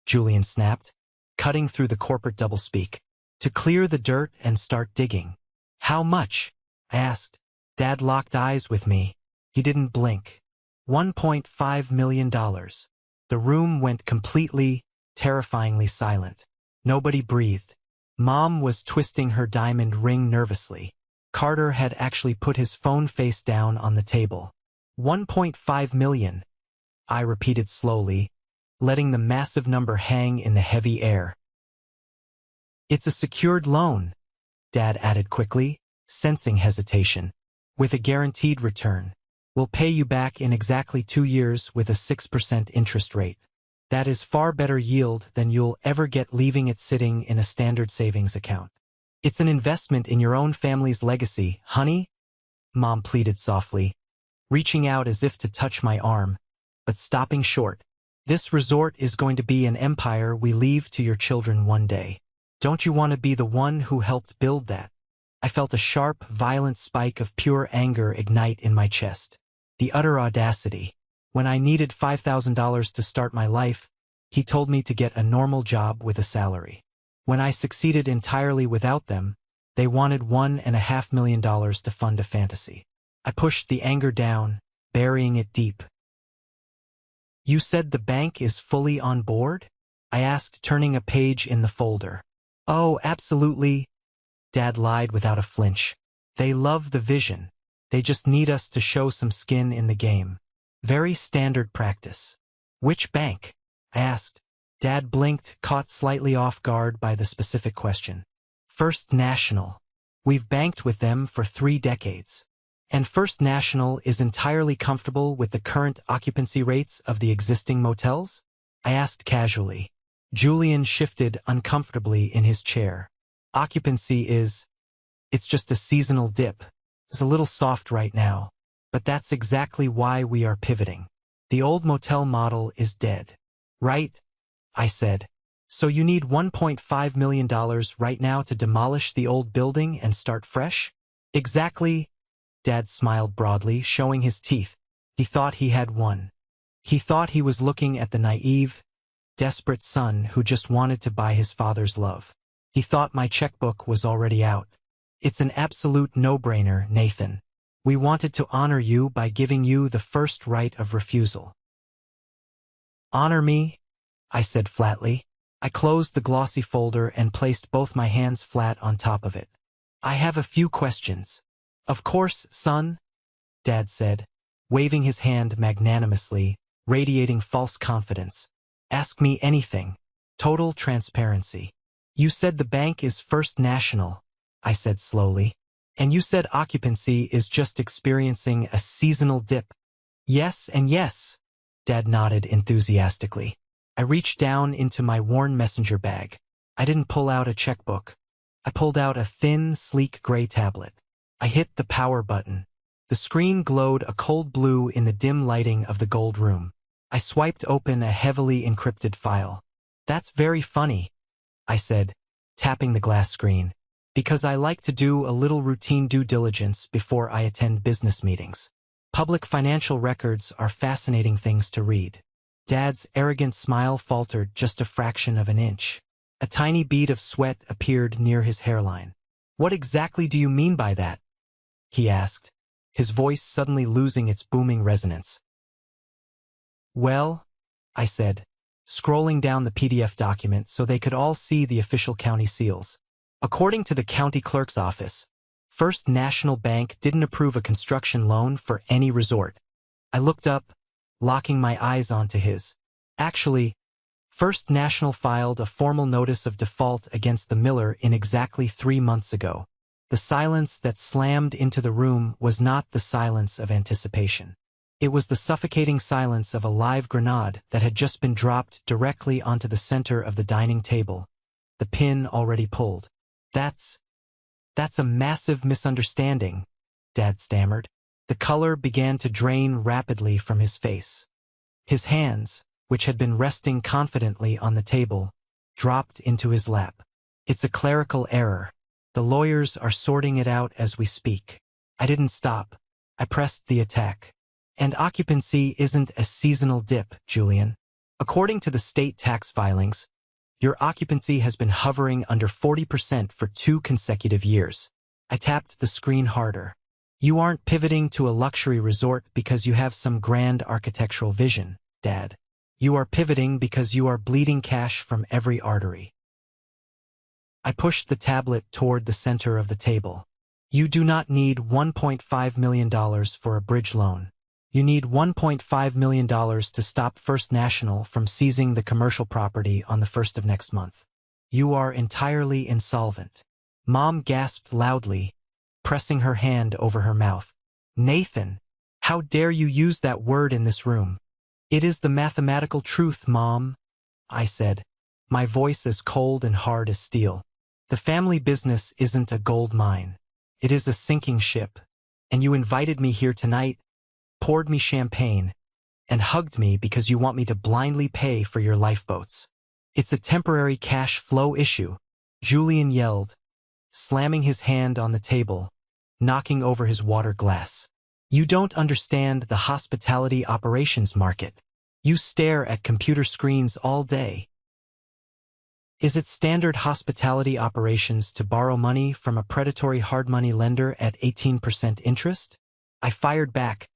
Julian snapped, cutting through the corporate doublespeak. "To clear the dirt and start digging." "How much?" I asked. Dad locked eyes with me. He didn't blink. $1.5 million. The room went completely, terrifyingly silent. Nobody breathed. Mom was twisting her diamond ring nervously. Carter had actually put his phone face down on the table. $1.5 million, I repeated slowly, letting the massive number hang in the heavy air. "It's a secured loan," Dad added quickly, sensing hesitation. "With a guaranteed return. We'll pay you back in exactly 2 years with a 6% interest rate. That is far better yield than you'll ever get leaving it sitting in a standard savings account. It's an investment in your own family's legacy, honey," Mom pleaded softly, reaching out as if to touch my arm, but stopping short. "This resort is going to be an empire we leave to your children one day. Don't you want to be the one who helped build that?" I felt a sharp, violent spike of pure anger ignite in my chest. The utter audacity. When I needed $5,000 to start my life, he told me to get a normal job with a salary. When I succeeded entirely without them, they wanted $1.5 million to fund a fantasy. I pushed the anger down, burying it deep. "You said the bank is fully on board?" I asked, turning a page in the folder. "Oh, absolutely," Dad lied without a flinch. "They love the vision. They just need us to show some skin in the game. Very standard practice. Which bank? I asked. Dad blinked, caught slightly off guard by the specific question. First National. We've banked with them for 3 decades. And First National is entirely comfortable with the current occupancy rates of the existing motels? I asked casually. Julian shifted uncomfortably in his chair. Occupancy it's just a seasonal dip. It's a little soft right now. But that's exactly why we are pivoting. The old motel model is dead. Right? I said. So you need $1.5 million right now to demolish the old building and start fresh? Exactly. Dad smiled broadly, showing his teeth. He thought he had won. He thought he was looking at the naive, desperate son who just wanted to buy his father's love. He thought my checkbook was already out. It's an absolute no-brainer, Nathan. We wanted to honor you by giving you the first right of refusal. Honor me? I said flatly. I closed the glossy folder and placed both my hands flat on top of it. I have a few questions. Of course, son, Dad said, waving his hand magnanimously, radiating false confidence. Ask me anything. Total transparency. You said the bank is First National, I said slowly. And you said occupancy is just experiencing a seasonal dip. Yes and yes, Dad nodded enthusiastically. I reached down into my worn messenger bag. I didn't pull out a checkbook. I pulled out a thin, sleek gray tablet. I hit the power button. The screen glowed a cold blue in the dim lighting of the gold room. I swiped open a heavily encrypted file. That's very funny, I said, tapping the glass screen, because I like to do a little routine due diligence before I attend business meetings. Public financial records are fascinating things to read. Dad's arrogant smile faltered just a fraction of an inch. A tiny bead of sweat appeared near his hairline. What exactly do you mean by that? He asked, his voice suddenly losing its booming resonance. Well, I said, scrolling down the PDF document so they could all see the official county seals. According to the county clerk's office, First National Bank didn't approve a construction loan for any resort. I looked up, locking my eyes onto his. Actually, First National filed a formal notice of default against the Miller in exactly 3 months ago. The silence that slammed into the room was not the silence of anticipation. It was the suffocating silence of a live grenade that had just been dropped directly onto the center of the dining table, the pin already pulled. That's a massive misunderstanding, Dad stammered. The color began to drain rapidly from his face. His hands, which had been resting confidently on the table, dropped into his lap. It's a clerical error. The lawyers are sorting it out as we speak. I didn't stop. I pressed the attack. And occupancy isn't a seasonal dip, Julian. According to the state tax filings, your occupancy has been hovering under 40% for 2 consecutive years. I tapped the screen harder. You aren't pivoting to a luxury resort because you have some grand architectural vision, Dad. You are pivoting because you are bleeding cash from every artery. I pushed the tablet toward the center of the table. You do not need $1.5 million for a bridge loan. You need $1.5 million to stop First National from seizing the commercial property on the 1st of next month. You are entirely insolvent. Mom gasped loudly, pressing her hand over her mouth. Nathan, how dare you use that word in this room? It is the mathematical truth, Mom, I said, my voice as cold and hard as steel. The family business isn't a gold mine. It is a sinking ship. And you invited me here tonight, poured me champagne, and hugged me because you want me to blindly pay for your lifeboats. It's a temporary cash flow issue, Julian yelled, slamming his hand on the table, knocking over his water glass. You don't understand the hospitality operations market. You stare at computer screens all day. Is it standard hospitality operations to borrow money from a predatory hard money lender at 18% interest? I fired back,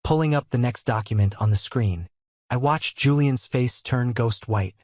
pulling up the next document on the screen. I watched Julian's face turn ghost white.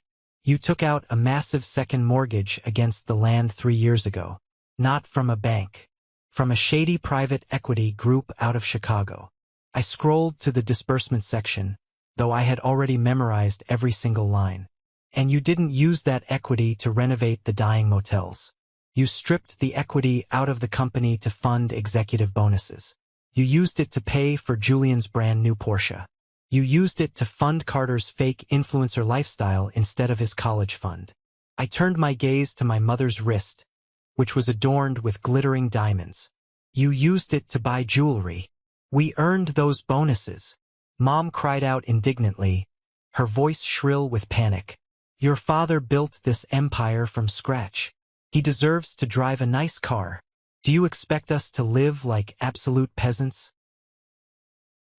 You took out a massive second mortgage against the land 3 years ago. Not from a bank. from a shady private equity group out of Chicago. I scrolled to the disbursement section, though I had already memorized every single line. And you didn't use that equity to renovate the dying motels. You stripped the equity out of the company to fund executive bonuses. You used it to pay for Julian's brand new Porsche. You used it to fund Carter's fake influencer lifestyle instead of his college fund. I turned my gaze to my mother's wrist, which was adorned with glittering diamonds. You used it to buy jewelry. We earned those bonuses. Mom cried out indignantly, her voice shrill with panic. Your father built this empire from scratch. He deserves to drive a nice car. Do you expect us to live like absolute peasants?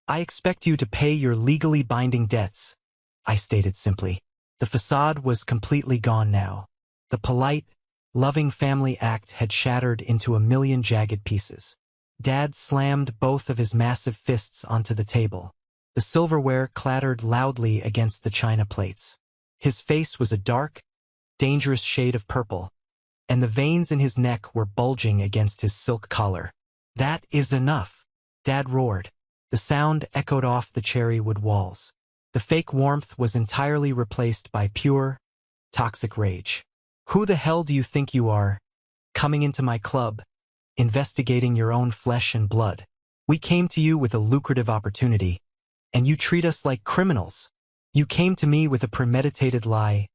I expect you to pay your legally binding debts, I stated simply. The facade was completely gone now. The polite, loving family act had shattered into a million jagged pieces. Dad slammed both of his massive fists onto the table. The silverware clattered loudly against the china plates. His face was a dark, dangerous shade of purple, and the veins in his neck were bulging against his silk collar. That is enough, Dad roared. The sound echoed off the cherry wood walls. The fake warmth was entirely replaced by pure, toxic rage. Who the hell do you think you are, coming into my club, investigating your own flesh and blood? We came to you with a lucrative opportunity, and you treat us like criminals. You came to me with a premeditated lie.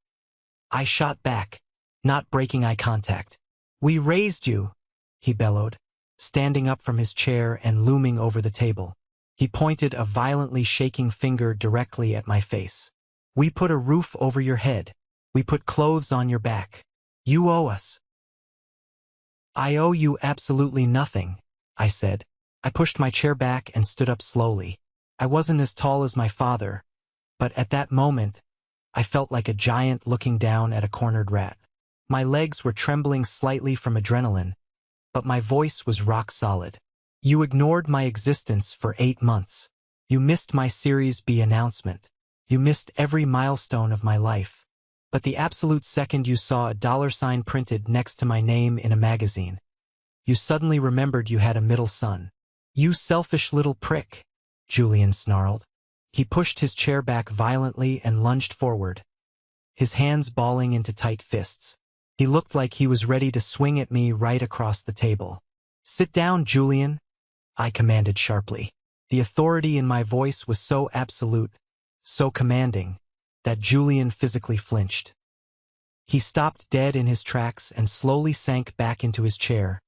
I shot back, not breaking eye contact. We raised you, he bellowed, standing up from his chair and looming over the table. He pointed a violently shaking finger directly at my face. We put a roof over your head. We put clothes on your back. You owe us. I owe you absolutely nothing, I said. I pushed my chair back and stood up slowly. I wasn't as tall as my father, but at that moment, I felt like a giant looking down at a cornered rat. My legs were trembling slightly from adrenaline, but my voice was rock solid. You ignored my existence for 8 months. You missed my Series B announcement. You missed every milestone of my life. But the absolute second you saw a $sign printed next to my name in a magazine, you suddenly remembered you had a middle son. You selfish little prick, Julian snarled. He pushed his chair back violently and lunged forward, his hands balling into tight fists. He looked like he was ready to swing at me right across the table. Sit down, Julian, I commanded sharply. The authority in my voice was so absolute, so commanding, that Julian physically flinched. He stopped dead in his tracks and slowly sank back into his chair,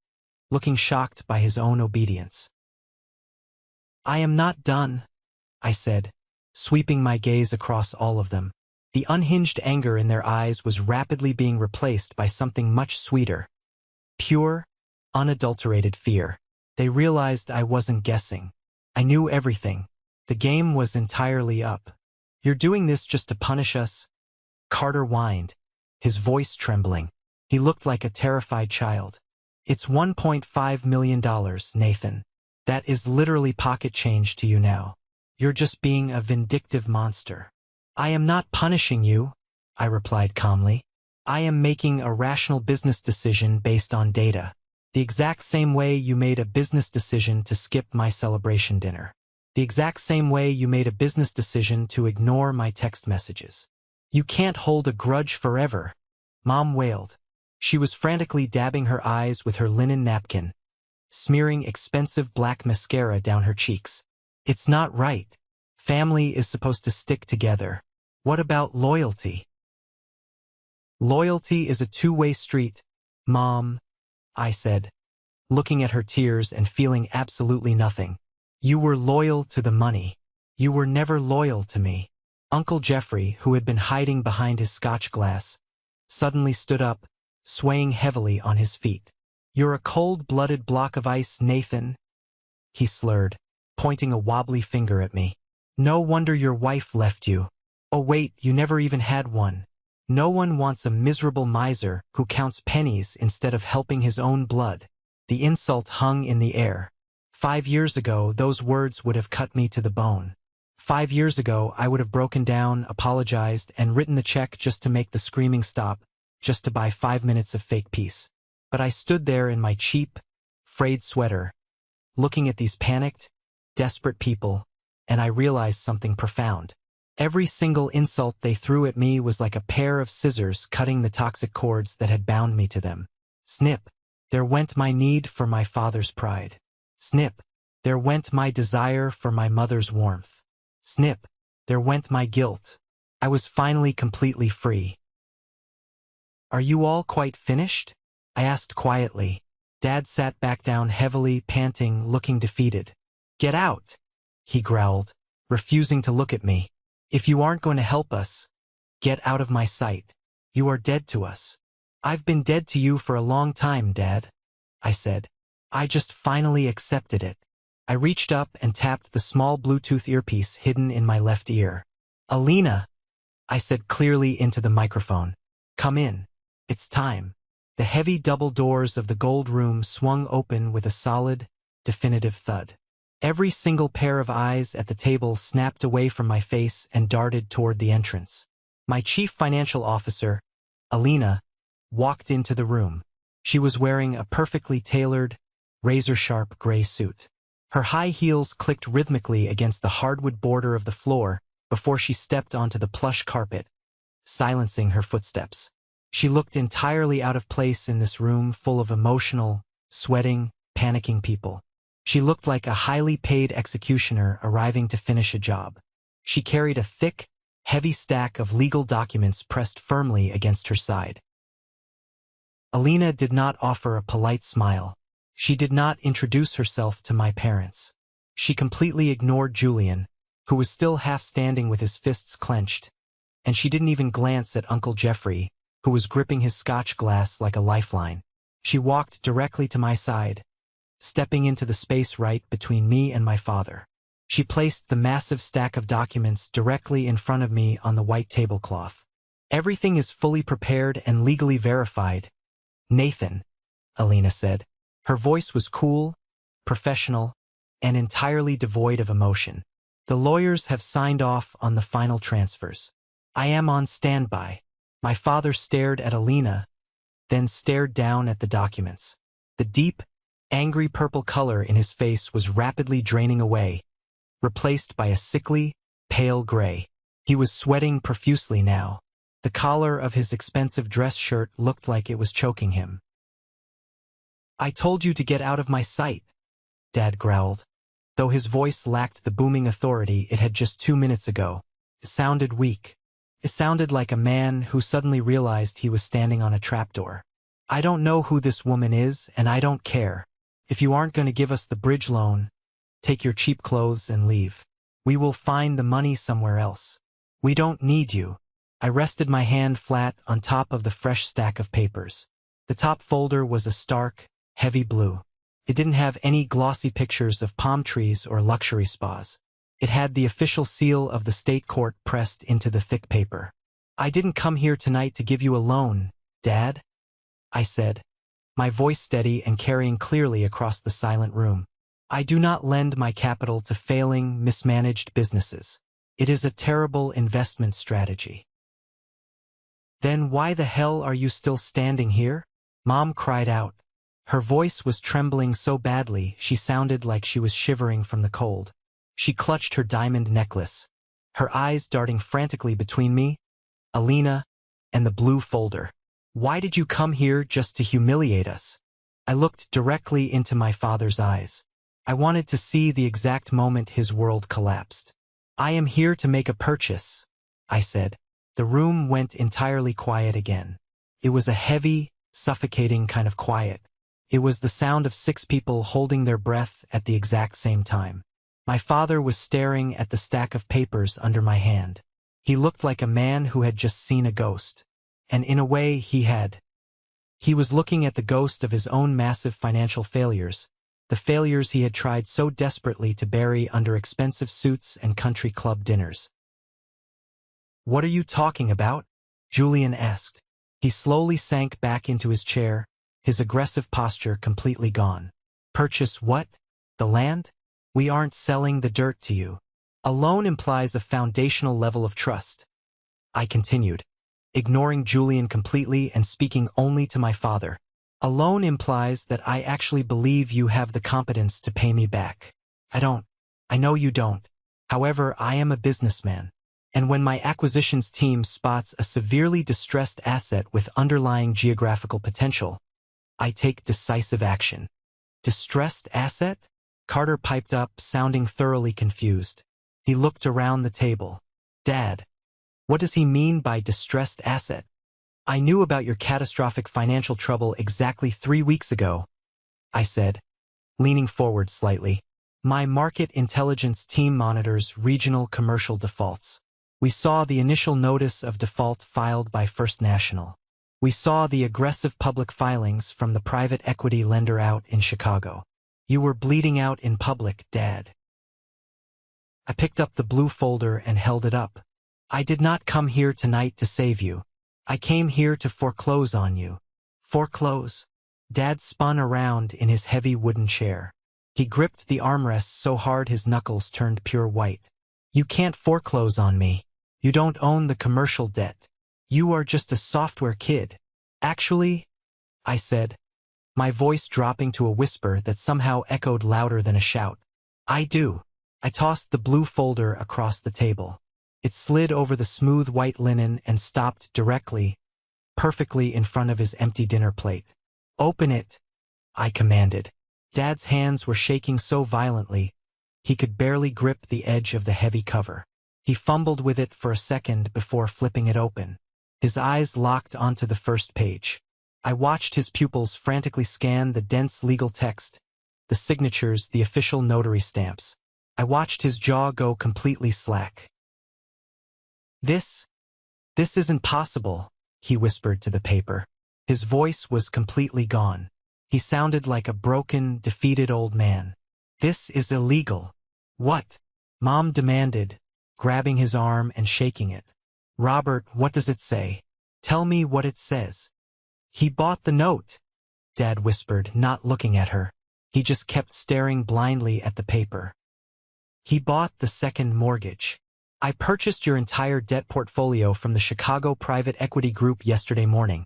looking shocked by his own obedience. I am not done, I said, sweeping my gaze across all of them. The unhinged anger in their eyes was rapidly being replaced by something much sweeter. Pure, unadulterated fear. They realized I wasn't guessing. I knew everything. The game was entirely up. You're doing this just to punish us? Carter whined, his voice trembling. He looked like a terrified child. It's $1.5 million, Nathan. That is literally pocket change to you now. You're just being a vindictive monster. I am not punishing you, I replied calmly. I am making a rational business decision based on data. The exact same way you made a business decision to skip my celebration dinner. The exact same way you made a business decision to ignore my text messages. You can't hold a grudge forever, Mom wailed. She was frantically dabbing her eyes with her linen napkin, smearing expensive black mascara down her cheeks. It's not right. Family is supposed to stick together. What about loyalty? Loyalty is a two-way street, Mom, I said, looking at her tears and feeling absolutely nothing. You were loyal to the money. You were never loyal to me. Uncle Jeffrey, who had been hiding behind his scotch glass, suddenly stood up, swaying heavily on his feet. You're a cold-blooded block of ice, Nathan, he slurred, pointing a wobbly finger at me. No wonder your wife left you. Oh wait, you never even had one. No one wants a miserable miser who counts pennies instead of helping his own blood. The insult hung in the air. 5 years ago, those words would have cut me to the bone. 5 years ago, I would have broken down, apologized, and written the check just to make the screaming stop, just to buy 5 minutes of fake peace. But I stood there in my cheap, frayed sweater, looking at these panicked, desperate people, and I realized something profound. Every single insult they threw at me was like a pair of scissors cutting the toxic cords that had bound me to them. Snip, there went my need for my father's pride. Snip, there went my desire for my mother's warmth. Snip, there went my guilt. I was finally completely free. Are you all quite finished? I asked quietly. Dad sat back down heavily, panting, looking defeated. Get out, he growled, refusing to look at me. If you aren't going to help us, get out of my sight. You are dead to us. I've been dead to you for a long time, Dad, I said. I just finally accepted it. I reached up and tapped the small Bluetooth earpiece hidden in my left ear. Alina, I said clearly into the microphone. Come in. It's time. The heavy double doors of the gold room swung open with a solid, definitive thud. Every single pair of eyes at the table snapped away from my face and darted toward the entrance. My chief financial officer, Alina, walked into the room. She was wearing a perfectly tailored, razor-sharp gray suit. Her high heels clicked rhythmically against the hardwood border of the floor before she stepped onto the plush carpet, silencing her footsteps. She looked entirely out of place in this room full of emotional, sweating, panicking people. She looked like a highly paid executioner arriving to finish a job. She carried a thick, heavy stack of legal documents pressed firmly against her side. Alina did not offer a polite smile. She did not introduce herself to my parents. She completely ignored Julian, who was still half standing with his fists clenched, and she didn't even glance at Uncle Jeffrey, who was gripping his scotch glass like a lifeline. She walked directly to my side, stepping into the space right between me and my father. She placed the massive stack of documents directly in front of me on the white tablecloth. Everything is fully prepared and legally verified, Nathan, Alina said. Her voice was cool, professional, and entirely devoid of emotion. The lawyers have signed off on the final transfers. I am on standby. My father stared at Alina, then stared down at the documents. The deep, angry purple color in his face was rapidly draining away, replaced by a sickly, pale gray. He was sweating profusely now. The collar of his expensive dress shirt looked like it was choking him. I told you to get out of my sight, Dad growled. Though his voice lacked the booming authority it had just 2 minutes ago, it sounded weak. It sounded like a man who suddenly realized he was standing on a trapdoor. I don't know who this woman is, and I don't care. If you aren't going to give us the bridge loan, take your cheap clothes and leave. We will find the money somewhere else. We don't need you. I rested my hand flat on top of the fresh stack of papers. The top folder was a stark, heavy blue. It didn't have any glossy pictures of palm trees or luxury spas. It had the official seal of the state court pressed into the thick paper. I didn't come here tonight to give you a loan, Dad, I said, my voice steady and carrying clearly across the silent room. I do not lend my capital to failing, mismanaged businesses. It is a terrible investment strategy. Then why the hell are you still standing here? Mom cried out. Her voice was trembling so badly she sounded like she was shivering from the cold. She clutched her diamond necklace, her eyes darting frantically between me, Alina, and the blue folder. Why did you come here just to humiliate us? I looked directly into my father's eyes. I wanted to see the exact moment his world collapsed. I am here to make a purchase, I said. The room went entirely quiet again. It was a heavy, suffocating kind of quiet. It was the sound of 6 people holding their breath at the exact same time. My father was staring at the stack of papers under my hand. He looked like a man who had just seen a ghost. And in a way, he had. He was looking at the ghost of his own massive financial failures, the failures he had tried so desperately to bury under expensive suits and country club dinners. What are you talking about? Julian asked. He slowly sank back into his chair, his aggressive posture completely gone. Purchase what? The land? We aren't selling the dirt to you. A loan implies a foundational level of trust. I continued, ignoring Julian completely and speaking only to my father. A loan implies that I actually believe you have the competence to pay me back. I don't. I know you don't. However, I am a businessman. And when my acquisitions team spots a severely distressed asset with underlying geographical potential, I take decisive action. Distressed asset? Carter piped up, sounding thoroughly confused. He looked around the table. Dad, what does he mean by distressed asset? I knew about your catastrophic financial trouble exactly 3 weeks ago, I said, leaning forward slightly. My market intelligence team monitors regional commercial defaults. We saw the initial notice of default filed by First National. We saw the aggressive public filings from the private equity lender out in Chicago. You were bleeding out in public, Dad. I picked up the blue folder and held it up. I did not come here tonight to save you. I came here to foreclose on you. Foreclose? Dad spun around in his heavy wooden chair. He gripped the armrest so hard his knuckles turned pure white. You can't foreclose on me. You don't own the commercial debt. You are just a software kid. Actually, I said, my voice dropping to a whisper that somehow echoed louder than a shout. I do. I tossed the blue folder across the table. It slid over the smooth white linen and stopped directly, perfectly in front of his empty dinner plate. Open it, I commanded. Dad's hands were shaking so violently, he could barely grip the edge of the heavy cover. He fumbled with it for a second before flipping it open. His eyes locked onto the first page. I watched his pupils frantically scan the dense legal text, the signatures, the official notary stamps. I watched his jaw go completely slack. This isn't possible, he whispered to the paper. His voice was completely gone. He sounded like a broken, defeated old man. This is illegal. What? Mom demanded, grabbing his arm and shaking it. Robert, what does it say? Tell me what it says. He bought the note, Dad whispered, not looking at her. He just kept staring blindly at the paper. He bought the second mortgage. I purchased your entire debt portfolio from the Chicago Private Equity Group yesterday morning,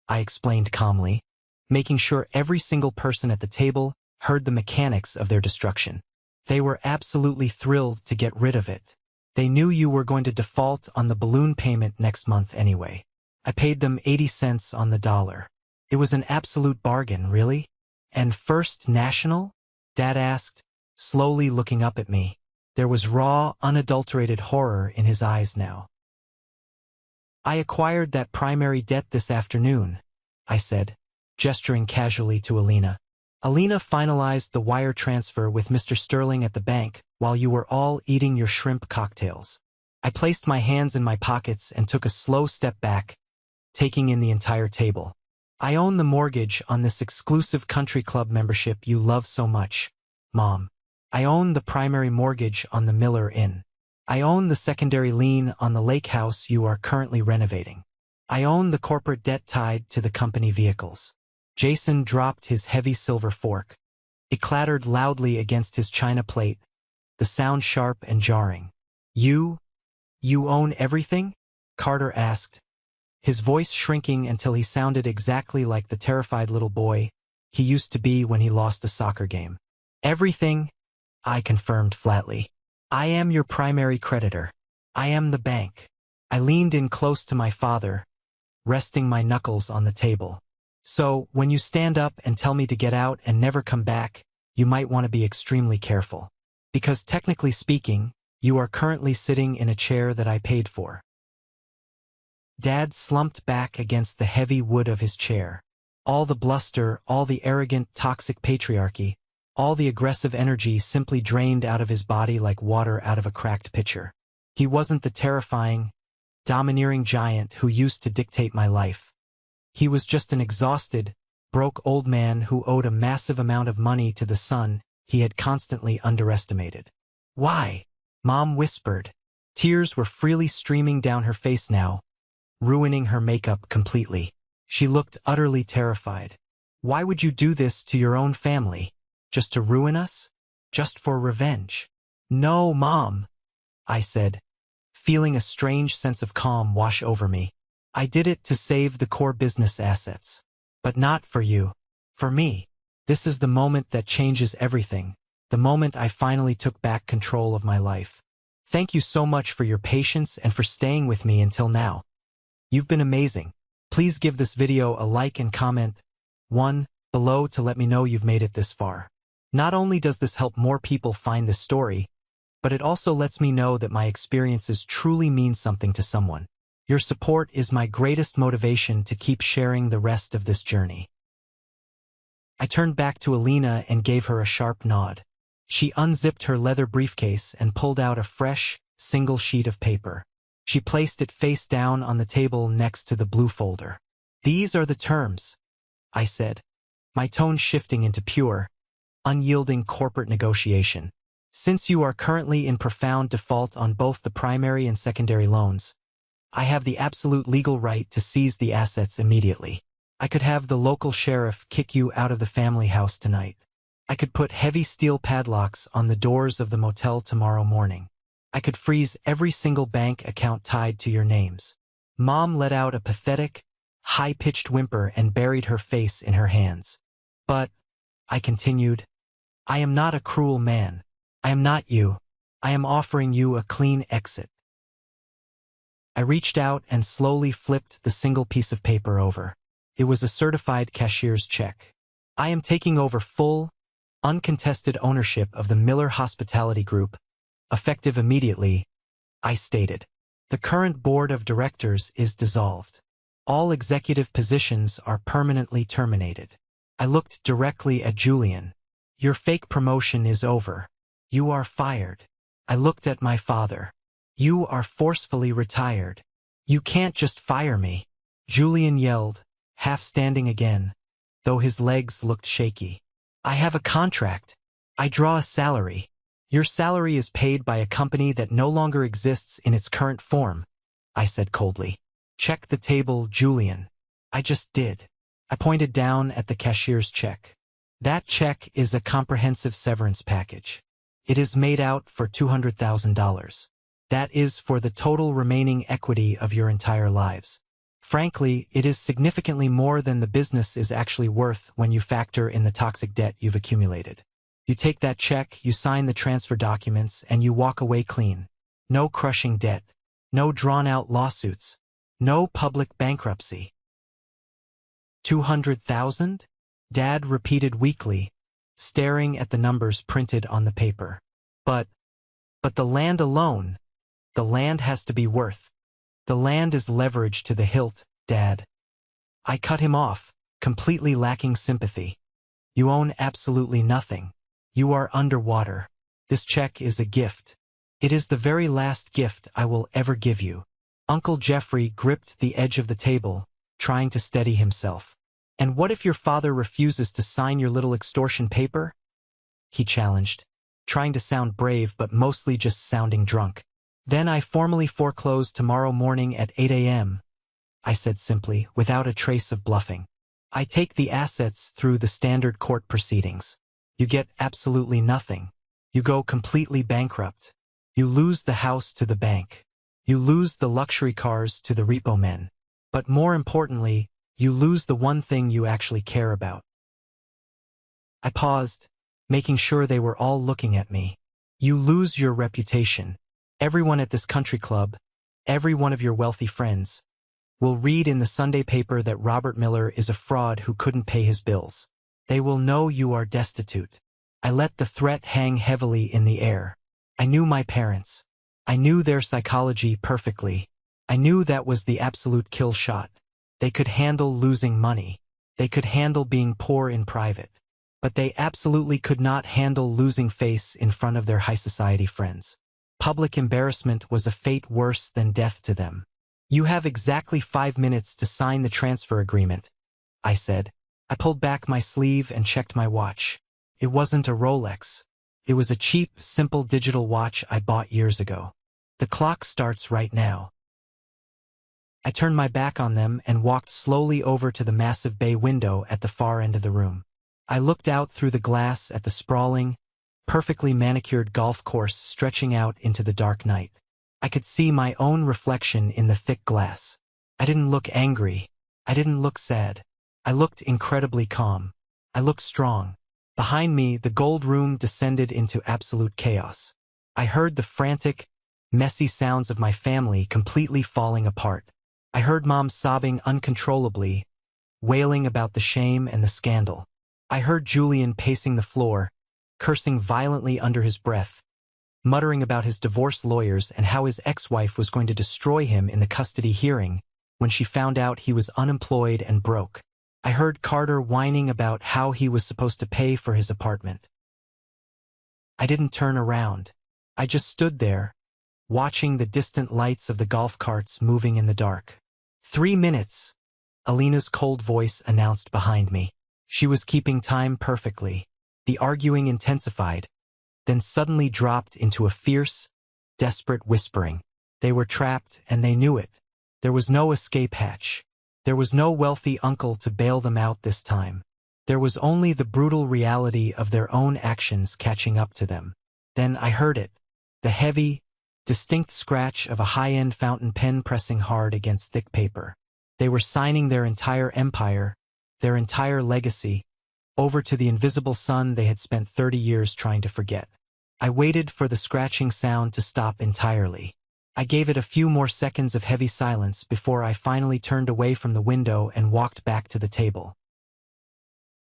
I explained calmly, making sure every single person at the table heard the mechanics of their destruction. They were absolutely thrilled to get rid of it. They knew you were going to default on the balloon payment next month anyway. I paid them 80 cents on the dollar. It was an absolute bargain, really? And First National? Dad asked, slowly looking up at me. There was raw, unadulterated horror in his eyes now. I acquired that primary debt this afternoon, I said, gesturing casually to Alina. Alina finalized the wire transfer with Mr. Sterling at the bank while you were all eating your shrimp cocktails. I placed my hands in my pockets and took a slow step back, taking in the entire table. I own the mortgage on this exclusive country club membership you love so much, Mom. I own the primary mortgage on the Miller Inn. I own the secondary lien on the lake house you are currently renovating. I own the corporate debt tied to the company vehicles. Jason dropped his heavy silver fork. It clattered loudly against his china plate, the sound sharp and jarring. You own everything? Carter asked, his voice shrinking until he sounded exactly like the terrified little boy he used to be when he lost a soccer game. Everything, I confirmed flatly. I am your primary creditor. I am the bank. I leaned in close to my father, resting my knuckles on the table. So, when you stand up and tell me to get out and never come back, you might want to be extremely careful. Because technically speaking, you are currently sitting in a chair that I paid for. Dad slumped back against the heavy wood of his chair. All the bluster, all the arrogant, toxic patriarchy, all the aggressive energy simply drained out of his body like water out of a cracked pitcher. He wasn't the terrifying, domineering giant who used to dictate my life. He was just an exhausted, broke old man who owed a massive amount of money to the son he had constantly underestimated. Why? Mom whispered. Tears were freely streaming down her face now, ruining her makeup completely. She looked utterly terrified. Why would you do this to your own family? Just to ruin us? Just for revenge? No, Mom, I said, feeling a strange sense of calm wash over me. I did it to save the core business assets. But not for you. For me. This is the moment that changes everything. The moment I finally took back control of my life. Thank you so much for your patience and for staying with me until now. You've been amazing. Please give this video a like and comment one below to let me know you've made it this far. Not only does this help more people find this story, but it also lets me know that my experiences truly mean something to someone. Your support is my greatest motivation to keep sharing the rest of this journey. I turned back to Alina and gave her a sharp nod. She unzipped her leather briefcase and pulled out a fresh, single sheet of paper. She placed it face down on the table next to the blue folder. These are the terms, I said, my tone shifting into pure, unyielding corporate negotiation. Since you are currently in profound default on both the primary and secondary loans, I have the absolute legal right to seize the assets immediately. I could have the local sheriff kick you out of the family house tonight. I could put heavy steel padlocks on the doors of the motel tomorrow morning. I could freeze every single bank account tied to your names. Mom let out a pathetic, high-pitched whimper and buried her face in her hands. But, I continued, I am not a cruel man. I am not you. I am offering you a clean exit. I reached out and slowly flipped the single piece of paper over. It was a certified cashier's check. I am taking over full, uncontested ownership of the Miller Hospitality Group, effective immediately, I stated. The current board of directors is dissolved. All executive positions are permanently terminated. I looked directly at Julian. Your fake promotion is over. You are fired. I looked at my father. You are forcefully retired. You can't just fire me. Julian yelled, half standing again, though his legs looked shaky. I have a contract. I draw a salary. Your salary is paid by a company that no longer exists in its current form, I said coldly. Check the table, Julian. I just did. I pointed down at the cashier's check. That check is a comprehensive severance package. It is made out for $200,000. That is for the total remaining equity of your entire lives. Frankly, it is significantly more than the business is actually worth when you factor in the toxic debt you've accumulated. You take that check, you sign the transfer documents, and you walk away clean. No crushing debt. No drawn-out lawsuits. No public bankruptcy. 200,000? Dad repeated weakly, staring at the numbers printed on the paper. But the land alone, the land has to be worth. The land is leverage to the hilt, Dad. I cut him off, completely lacking sympathy. You own absolutely nothing. You are underwater. This check is a gift. It is the very last gift I will ever give you. Uncle Jeffrey gripped the edge of the table, trying to steady himself. And what if your father refuses to sign your little extortion paper? He challenged, trying to sound brave but mostly just sounding drunk. Then I formally foreclose tomorrow morning at 8 a.m., I said simply, without a trace of bluffing. I take the assets through the standard court proceedings. You get absolutely nothing. You go completely bankrupt. You lose the house to the bank. You lose the luxury cars to the repo men. But more importantly, you lose the one thing you actually care about. I paused, making sure they were all looking at me. You lose your reputation. Everyone at this country club, every one of your wealthy friends, will read in the Sunday paper that Robert Miller is a fraud who couldn't pay his bills. They will know you are destitute. I let the threat hang heavily in the air. I knew my parents. I knew their psychology perfectly. I knew that was the absolute kill shot. They could handle losing money. They could handle being poor in private. But they absolutely could not handle losing face in front of their high society friends. Public embarrassment was a fate worse than death to them. You have exactly 5 minutes to sign the transfer agreement, I said. I pulled back my sleeve and checked my watch. It wasn't a Rolex. It was a cheap, simple digital watch I bought years ago. The clock starts right now. I turned my back on them and walked slowly over to the massive bay window at the far end of the room. I looked out through the glass at the sprawling, perfectly manicured golf course stretching out into the dark night. I could see my own reflection in the thick glass. I didn't look angry. I didn't look sad. I looked incredibly calm. I looked strong. Behind me, the gold room descended into absolute chaos. I heard the frantic, messy sounds of my family completely falling apart. I heard Mom sobbing uncontrollably, wailing about the shame and the scandal. I heard Julian pacing the floor, cursing violently under his breath, muttering about his divorce lawyers and how his ex-wife was going to destroy him in the custody hearing when she found out he was unemployed and broke. I heard Carter whining about how he was supposed to pay for his apartment. I didn't turn around. I just stood there, watching the distant lights of the golf carts moving in the dark. 3 minutes, Alina's cold voice announced behind me. She was keeping time perfectly. The arguing intensified, then suddenly dropped into a fierce, desperate whispering. They were trapped, and they knew it. There was no escape hatch. There was no wealthy uncle to bail them out this time. There was only the brutal reality of their own actions catching up to them. Then I heard it, the heavy, distinct scratch of a high-end fountain pen pressing hard against thick paper. They were signing their entire empire, their entire legacy, over to the invisible son they had spent 30 years trying to forget. I waited for the scratching sound to stop entirely. I gave it a few more seconds of heavy silence before I finally turned away from the window and walked back to the table.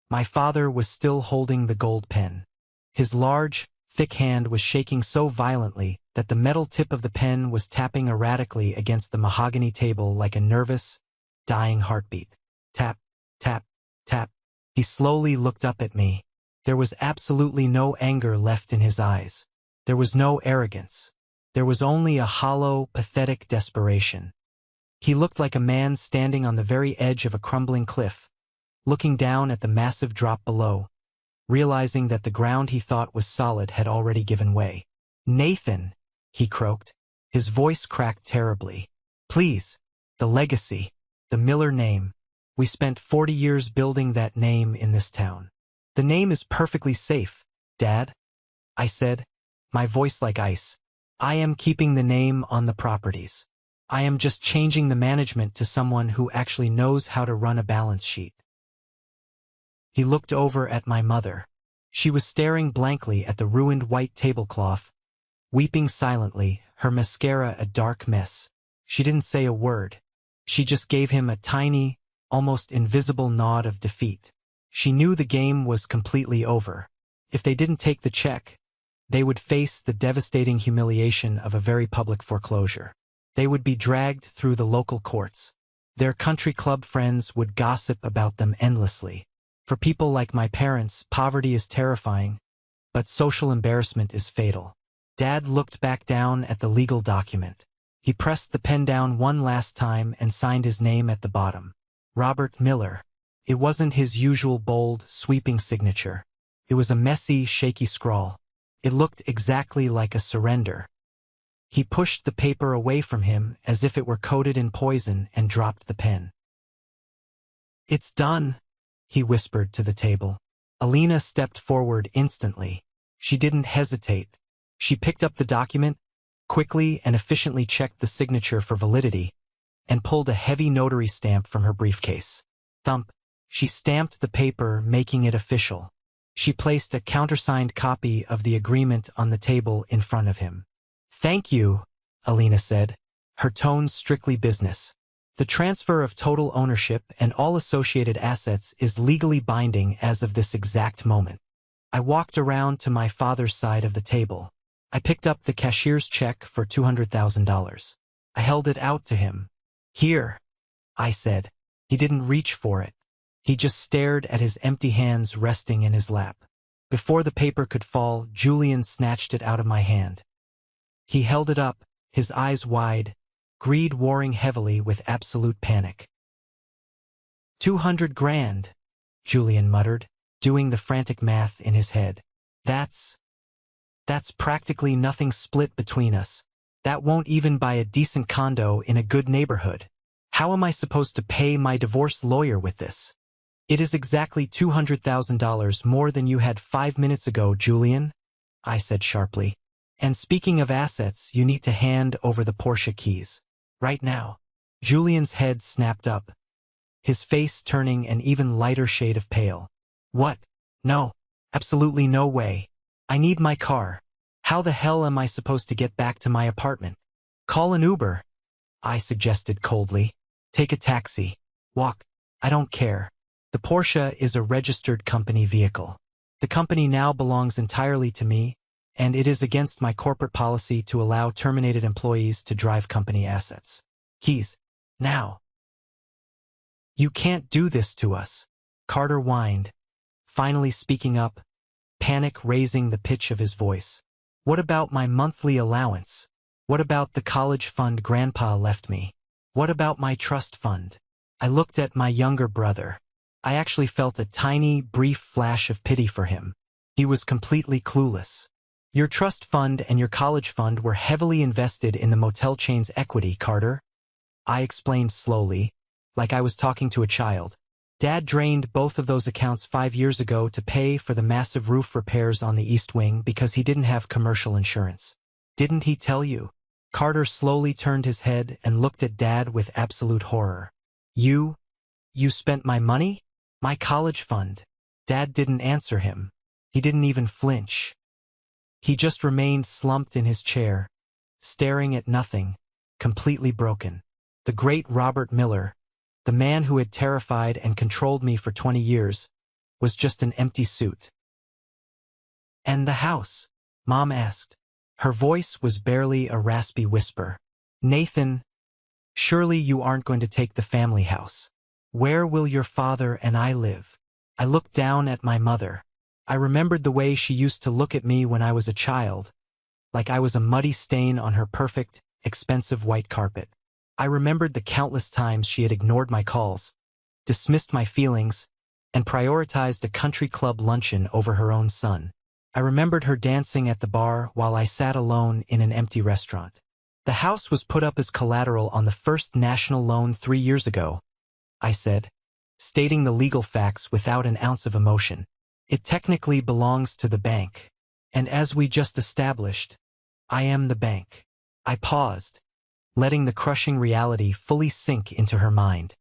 My father was still holding the gold pen. His large, thick hand was shaking so violently that the metal tip of the pen was tapping erratically against the mahogany table like a nervous, dying heartbeat. Tap, tap, tap. He slowly looked up at me. There was absolutely no anger left in his eyes. There was no arrogance. There was only a hollow, pathetic desperation. He looked like a man standing on the very edge of a crumbling cliff, looking down at the massive drop below, realizing that the ground he thought was solid had already given way. "Nathan," he croaked. His voice cracked terribly. "Please, the legacy, the Miller name. We spent 40 years building that name in this town. The name is perfectly safe, Dad," I said, my voice like ice. "I am keeping the name on the properties. I am just changing the management to someone who actually knows how to run a balance sheet." He looked over at my mother. She was staring blankly at the ruined white tablecloth, weeping silently, her mascara a dark mess. She didn't say a word. She just gave him a tiny, almost invisible nod of defeat. She knew the game was completely over. If they didn't take the check, they would face the devastating humiliation of a very public foreclosure. They would be dragged through the local courts. Their country club friends would gossip about them endlessly. For people like my parents, poverty is terrifying, but social embarrassment is fatal. Dad looked back down at the legal document. He pressed the pen down one last time and signed his name at the bottom. Robert Miller. It wasn't his usual bold, sweeping signature. It was a messy, shaky scrawl. It looked exactly like a surrender. He pushed the paper away from him as if it were coated in poison and dropped the pen. "It's done," he whispered to the table. Alina stepped forward instantly. She didn't hesitate. She picked up the document, quickly and efficiently checked the signature for validity, and pulled a heavy notary stamp from her briefcase. Thump. She stamped the paper, making it official. She placed a countersigned copy of the agreement on the table in front of him. "Thank you," Alina said, her tone strictly business. "The transfer of total ownership and all associated assets is legally binding as of this exact moment." I walked around to my father's side of the table. I picked up the cashier's check for $200,000. I held it out to him. "Here," I said. He didn't reach for it. He just stared at his empty hands resting in his lap. Before the paper could fall, Julian snatched it out of my hand. He held it up, his eyes wide, greed warring heavily with absolute panic. 200 grand, Julian muttered, doing the frantic math in his head. That's practically nothing split between us. That won't even buy a decent condo in a good neighborhood. How am I supposed to pay my divorce lawyer with this? It is exactly $200,000 more than you had 5 minutes ago, Julian, I said sharply. And speaking of assets, you need to hand over the Porsche keys. Right now. Julian's head snapped up. his face turning an even lighter shade of pale. What? No. Absolutely no way. I need my car. How the hell am I supposed to get back to my apartment? Call an Uber, I suggested coldly. Take a taxi. Walk. I don't care. The Porsche is a registered company vehicle. The company now belongs entirely to me, and it is against my corporate policy to allow terminated employees to drive company assets. Keys. Now. You can't do this to us, Carter whined, finally speaking up, panic raising the pitch of his voice. What about my monthly allowance? What about the college fund Grandpa left me? What about my trust fund? I looked at my younger brother. I actually felt a tiny, brief flash of pity for him. He was completely clueless. Your trust fund and your college fund were heavily invested in the motel chain's equity, Carter. I explained slowly, like I was talking to a child. Dad drained both of those accounts 5 years ago to pay for the massive roof repairs on the East Wing because he didn't have commercial insurance. Didn't he tell you? Carter slowly turned his head and looked at Dad with absolute horror. You spent my money? My college fund. Dad didn't answer him. He didn't even flinch. He just remained slumped in his chair, staring at nothing, completely broken. The great Robert Miller, the man who had terrified and controlled me for 20 years, was just an empty suit. And the house? Mom asked. Her voice was barely a raspy whisper. Nathan, surely you aren't going to take the family house. Where will your father and I live? I looked down at my mother. I remembered the way she used to look at me when I was a child, like I was a muddy stain on her perfect, expensive white carpet. I remembered the countless times she had ignored my calls, dismissed my feelings, and prioritized a country club luncheon over her own son. I remembered her dancing at the bar while I sat alone in an empty restaurant. The house was put up as collateral on the First National loan 3 years ago, I said, stating the legal facts without an ounce of emotion. It technically belongs to the bank, and as we just established, I am the bank. I paused, letting the crushing reality fully sink into her mind.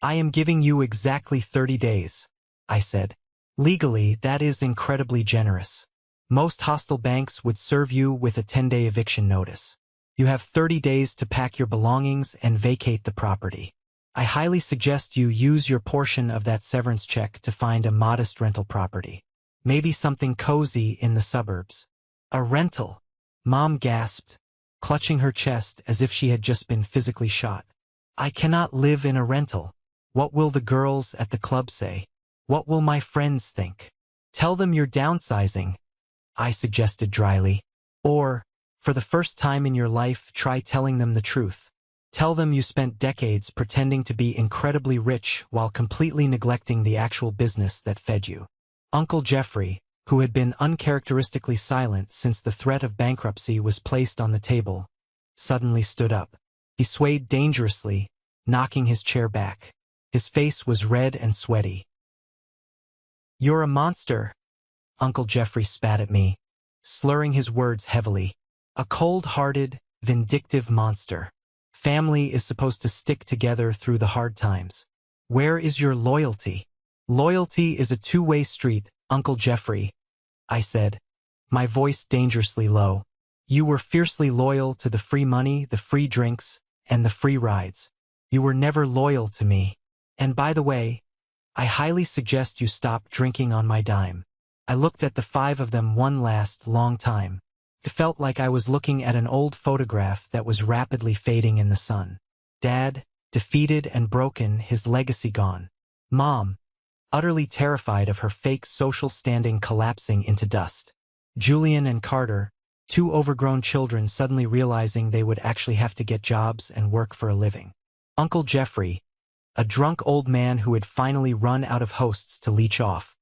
I am giving you exactly 30 days, I said. Legally, that is incredibly generous. Most hostile banks would serve you with a 10-day eviction notice. You have 30 days to pack your belongings and vacate the property. I highly suggest you use your portion of that severance check to find a modest rental property. Maybe something cozy in the suburbs. A rental, Mom gasped, clutching her chest as if she had just been physically shot. I cannot live in a rental. What will the girls at the club say? What will my friends think? Tell them you're downsizing, I suggested dryly. Or, for the first time in your life, try telling them the truth. Tell them you spent decades pretending to be incredibly rich while completely neglecting the actual business that fed you. Uncle Jeffrey, who had been uncharacteristically silent since the threat of bankruptcy was placed on the table, suddenly stood up. He swayed dangerously, knocking his chair back. His face was red and sweaty. You're a monster, Uncle Jeffrey spat at me, slurring his words heavily. A cold-hearted, vindictive monster. Family is supposed to stick together through the hard times. Where is your loyalty? Loyalty is a two-way street, Uncle Jeffrey, I said, my voice dangerously low. You were fiercely loyal to the free money, the free drinks, and the free rides. You were never loyal to me. And by the way, I highly suggest you stop drinking on my dime. I looked at the 5 of them one last long time. It felt like I was looking at an old photograph that was rapidly fading in the sun. Dad, defeated and broken, his legacy gone. Mom, utterly terrified of her fake social standing collapsing into dust. Julian and Carter, 2 overgrown children suddenly realizing they would actually have to get jobs and work for a living. Uncle Jeffrey, a drunk old man who had finally run out of hosts to leech off.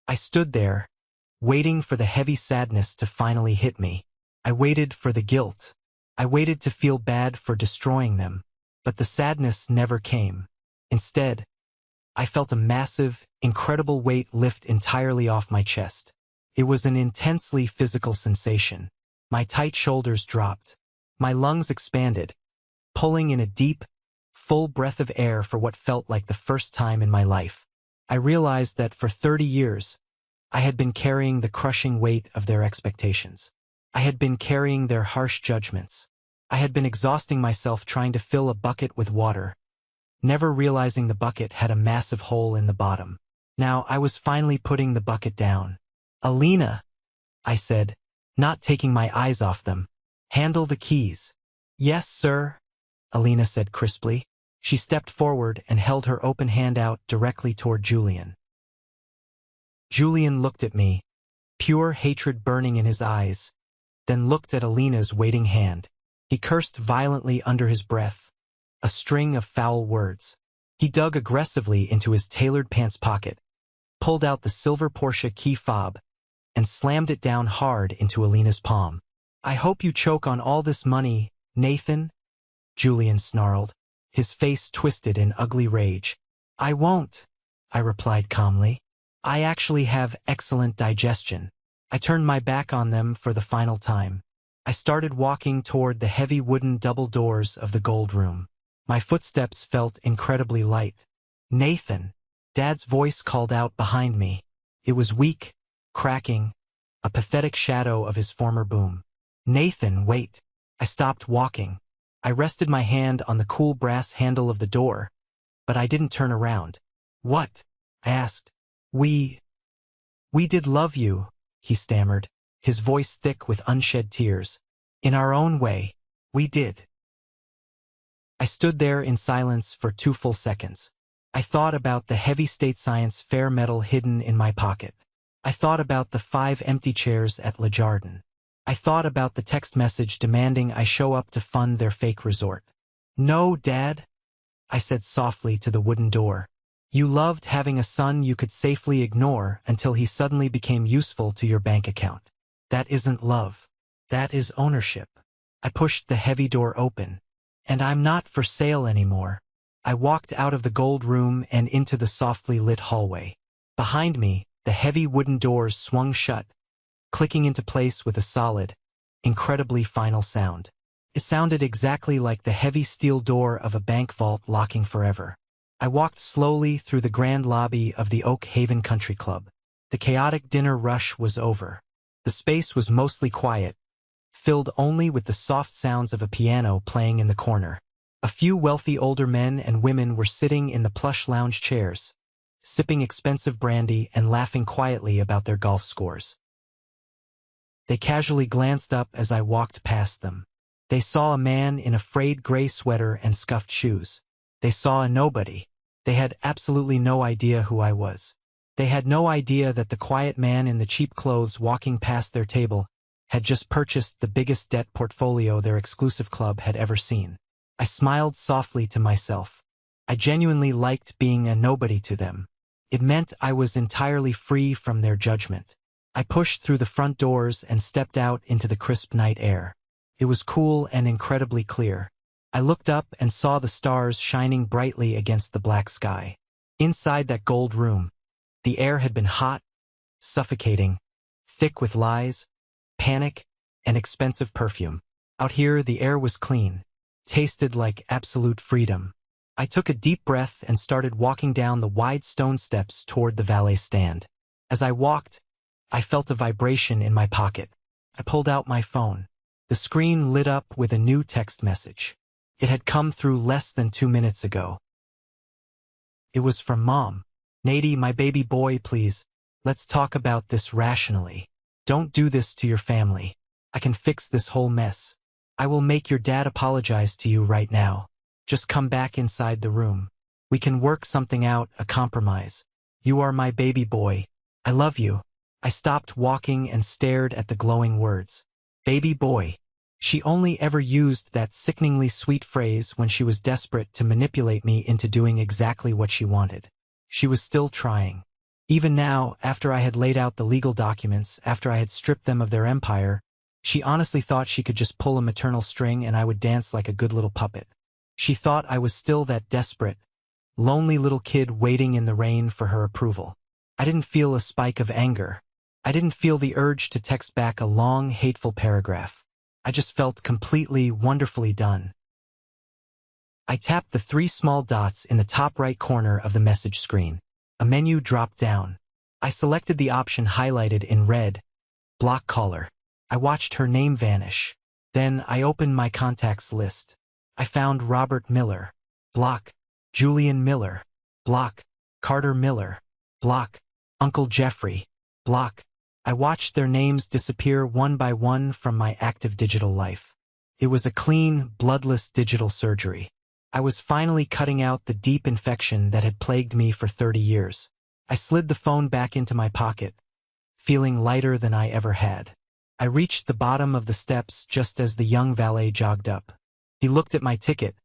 I stood there, waiting for the heavy sadness to finally hit me. I waited for the guilt. I waited to feel bad for destroying them, but the sadness never came. Instead, I felt a massive, incredible weight lift entirely off my chest. It was an intensely physical sensation. My tight shoulders dropped. My lungs expanded, pulling in a deep, full breath of air for what felt like the first time in my life. I realized that for 30 years, I had been carrying the crushing weight of their expectations. I had been carrying their harsh judgments. I had been exhausting myself trying to fill a bucket with water, never realizing the bucket had a massive hole in the bottom. Now I was finally putting the bucket down. "Alina," I said, not taking my eyes off them. "Handle the keys." "Yes, sir," Alina said crisply. She stepped forward and held her open hand out directly toward Julian. Julian looked at me, pure hatred burning in his eyes, then looked at Alina's waiting hand. He cursed violently under his breath, a string of foul words. He dug aggressively into his tailored pants pocket, pulled out the silver Porsche key fob, and slammed it down hard into Alina's palm. "I hope you choke on all this money, Nathan," Julian snarled, his face twisted in ugly rage. "I won't," I replied calmly. "I actually have excellent digestion." I turned my back on them for the final time. I started walking toward the heavy wooden double doors of the gold room. My footsteps felt incredibly light. "Nathan!" Dad's voice called out behind me. It was weak, cracking, a pathetic shadow of his former boom. "Nathan, wait." I stopped walking. I rested my hand on the cool brass handle of the door, but I didn't turn around. "What?" I asked. We did love you," he stammered, his voice thick with unshed tears. "In our own way, we did." I stood there in silence for 2 full seconds. I thought about the heavy state science fair medal hidden in my pocket. I thought about the 5 empty chairs at Le Jardin. I thought about the text message demanding I show up to fund their fake resort. "No, Dad," I said softly to the wooden door. "You loved having a son you could safely ignore until he suddenly became useful to your bank account. That isn't love. That is ownership." I pushed the heavy door open. "And I'm not for sale anymore." I walked out of the gold room and into the softly lit hallway. Behind me, the heavy wooden doors swung shut, clicking into place with a solid, incredibly final sound. It sounded exactly like the heavy steel door of a bank vault locking forever. I walked slowly through the grand lobby of the Oak Haven Country Club. The chaotic dinner rush was over. The space was mostly quiet, filled only with the soft sounds of a piano playing in the corner. A few wealthy older men and women were sitting in the plush lounge chairs, sipping expensive brandy and laughing quietly about their golf scores. They casually glanced up as I walked past them. They saw a man in a frayed gray sweater and scuffed shoes. They saw a nobody. They had absolutely no idea who I was. They had no idea that the quiet man in the cheap clothes walking past their table had just purchased the biggest debt portfolio their exclusive club had ever seen. I smiled softly to myself. I genuinely liked being a nobody to them. It meant I was entirely free from their judgment. I pushed through the front doors and stepped out into the crisp night air. It was cool and incredibly clear. I looked up and saw the stars shining brightly against the black sky. Inside that gold room, the air had been hot, suffocating, thick with lies, panic, and expensive perfume. Out here, the air was clean, tasted like absolute freedom. I took a deep breath and started walking down the wide stone steps toward the valet stand. As I walked, I felt a vibration in my pocket. I pulled out my phone. The screen lit up with a new text message. It had come through less than 2 minutes ago. It was from Mom. "Nady, my baby boy, please. Let's talk about this rationally. Don't do this to your family. I can fix this whole mess. I will make your dad apologize to you right now. Just come back inside the room. We can work something out, a compromise. You are my baby boy. I love you." I stopped walking and stared at the glowing words. Baby boy. She only ever used that sickeningly sweet phrase when she was desperate to manipulate me into doing exactly what she wanted. She was still trying. Even now, after I had laid out the legal documents, after I had stripped them of their empire, she honestly thought she could just pull a maternal string and I would dance like a good little puppet. She thought I was still that desperate, lonely little kid waiting in the rain for her approval. I didn't feel a spike of anger. I didn't feel the urge to text back a long, hateful paragraph. I just felt completely, wonderfully done. I tapped the three small dots in the top right corner of the message screen. A menu dropped down. I selected the option highlighted in red, block caller. I watched her name vanish. Then I opened my contacts list. I found Robert Miller. Block. Julian Miller. Block. Carter Miller. Block. Uncle Jeffrey. Block. I watched their names disappear one by one from my active digital life. It was a clean, bloodless digital surgery. I was finally cutting out the deep infection that had plagued me for 30 years. I slid the phone back into my pocket, feeling lighter than I ever had. I reached the bottom of the steps just as the young valet jogged up. He looked at my ticket,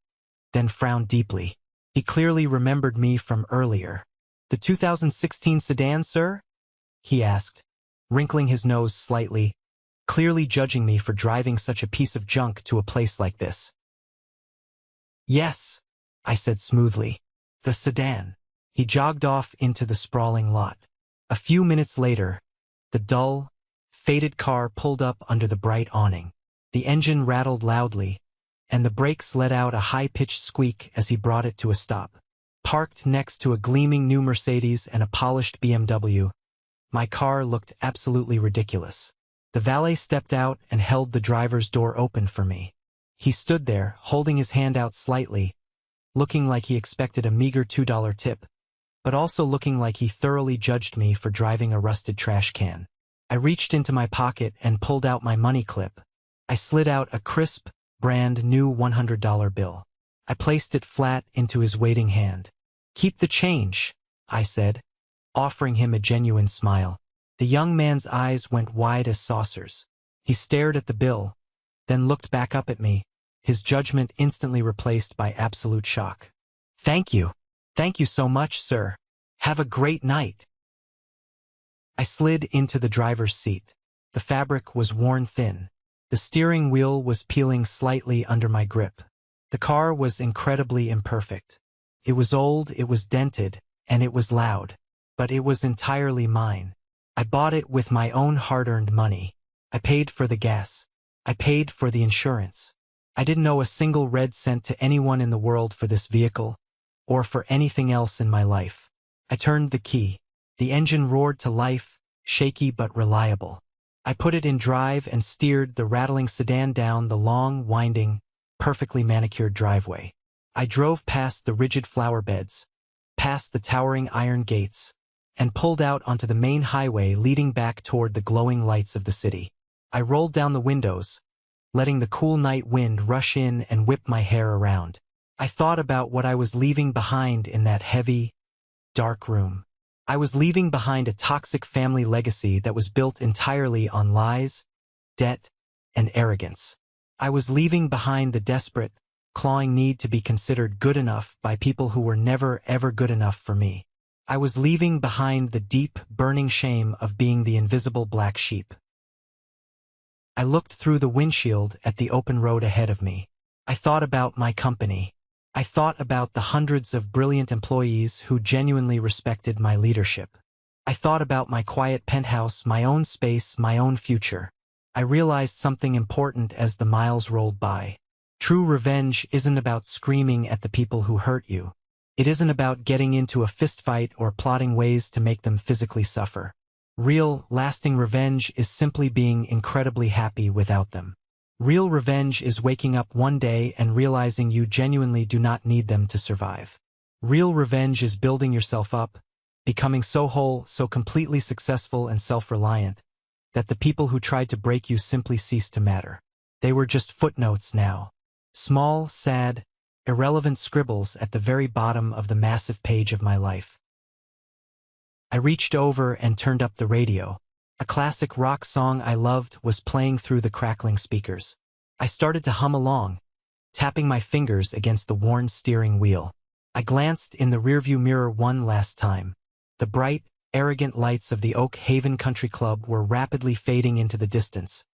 then frowned deeply. He clearly remembered me from earlier. "The 2016 sedan, sir?" he asked, wrinkling his nose slightly, clearly judging me for driving such a piece of junk to a place like this. "Yes," I said smoothly. "The sedan." He jogged off into the sprawling lot. A few minutes later, the dull, faded car pulled up under the bright awning. The engine rattled loudly, and the brakes let out a high-pitched squeak as he brought it to a stop. Parked next to a gleaming new Mercedes and a polished BMW, my car looked absolutely ridiculous. The valet stepped out and held the driver's door open for me. He stood there, holding his hand out slightly, looking like he expected a meager $2 tip, but also looking like he thoroughly judged me for driving a rusted trash can. I reached into my pocket and pulled out my money clip. I slid out a crisp, brand new $100 bill. I placed it flat into his waiting hand. "Keep the change," I said, offering him a genuine smile. The young man's eyes went wide as saucers. He stared at the bill, then looked back up at me, his judgment instantly replaced by absolute shock. "Thank you. Thank you so much, sir. Have a great night." I slid into the driver's seat. The fabric was worn thin. The steering wheel was peeling slightly under my grip. The car was incredibly imperfect. It was old, it was dented, and it was loud. But it was entirely mine. I bought it with my own hard-earned money. I paid for the gas. I paid for the insurance. I didn't owe a single red cent to anyone in the world for this vehicle, or for anything else in my life. I turned the key. The engine roared to life, shaky but reliable. I put it in drive and steered the rattling sedan down the long, winding, perfectly manicured driveway. I drove past the rigid flower beds, past the towering iron gates, and pulled out onto the main highway leading back toward the glowing lights of the city. I rolled down the windows, letting the cool night wind rush in and whip my hair around. I thought about what I was leaving behind in that heavy, dark room. I was leaving behind a toxic family legacy that was built entirely on lies, debt, and arrogance. I was leaving behind the desperate, clawing need to be considered good enough by people who were never ever good enough for me. I was leaving behind the deep, burning shame of being the invisible black sheep. I looked through the windshield at the open road ahead of me. I thought about my company. I thought about the hundreds of brilliant employees who genuinely respected my leadership. I thought about my quiet penthouse, my own space, my own future. I realized something important as the miles rolled by. True revenge isn't about screaming at the people who hurt you. It isn't about getting into a fistfight or plotting ways to make them physically suffer. Real, lasting revenge is simply being incredibly happy without them. Real revenge is waking up one day and realizing you genuinely do not need them to survive. Real revenge is building yourself up, becoming so whole, so completely successful and self-reliant, that the people who tried to break you simply ceased to matter. They were just footnotes now. Small, sad, irrelevant scribbles at the very bottom of the massive page of my life. I reached over and turned up the radio. A classic rock song I loved was playing through the crackling speakers. I started to hum along, tapping my fingers against the worn steering wheel. I glanced in the rearview mirror one last time. The bright, arrogant lights of the Oak Haven Country Club were rapidly fading into the distance,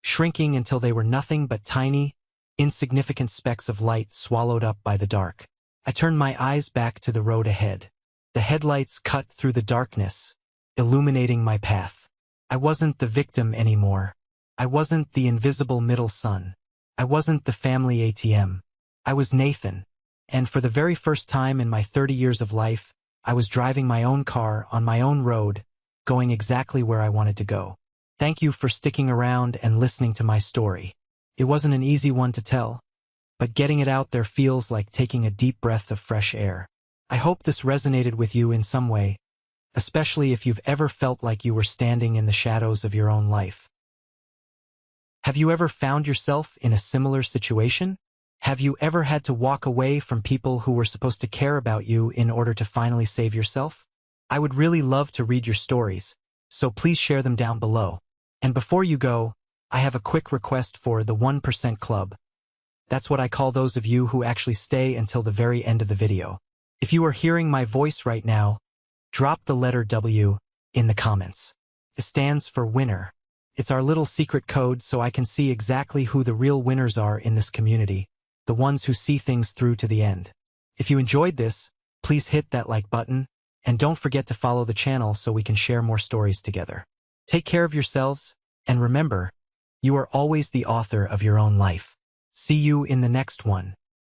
shrinking until they were nothing but tiny, insignificant specks of light swallowed up by the dark. I turned my eyes back to the road ahead. The headlights cut through the darkness, illuminating my path. I wasn't the victim anymore. I wasn't the invisible middle son. I wasn't the family ATM. I was Nathan, And for the very first time in my 30 years of life, I was driving my own car on my own road, going exactly where I wanted to go. Thank you for sticking around and listening to my story. It wasn't an easy one to tell, but getting it out there feels like taking a deep breath of fresh air. I hope this resonated with you in some way, especially if you've ever felt like you were standing in the shadows of your own life. Have you ever found yourself in a similar situation? Have you ever had to walk away from people who were supposed to care about you in order to finally save yourself? I would really love to read your stories, so please share them down below. And before you go, I have a quick request for the 1% Club. That's what I call those of you who actually stay until the very end of the video. If you are hearing my voice right now, drop the letter W in the comments. It stands for winner. It's our little secret code so I can see exactly who the real winners are in this community, the ones who see things through to the end. If you enjoyed this, please hit that like button, and don't forget to follow the channel so we can share more stories together. Take care of yourselves, and remember, you are always the author of your own life. See you in the next one.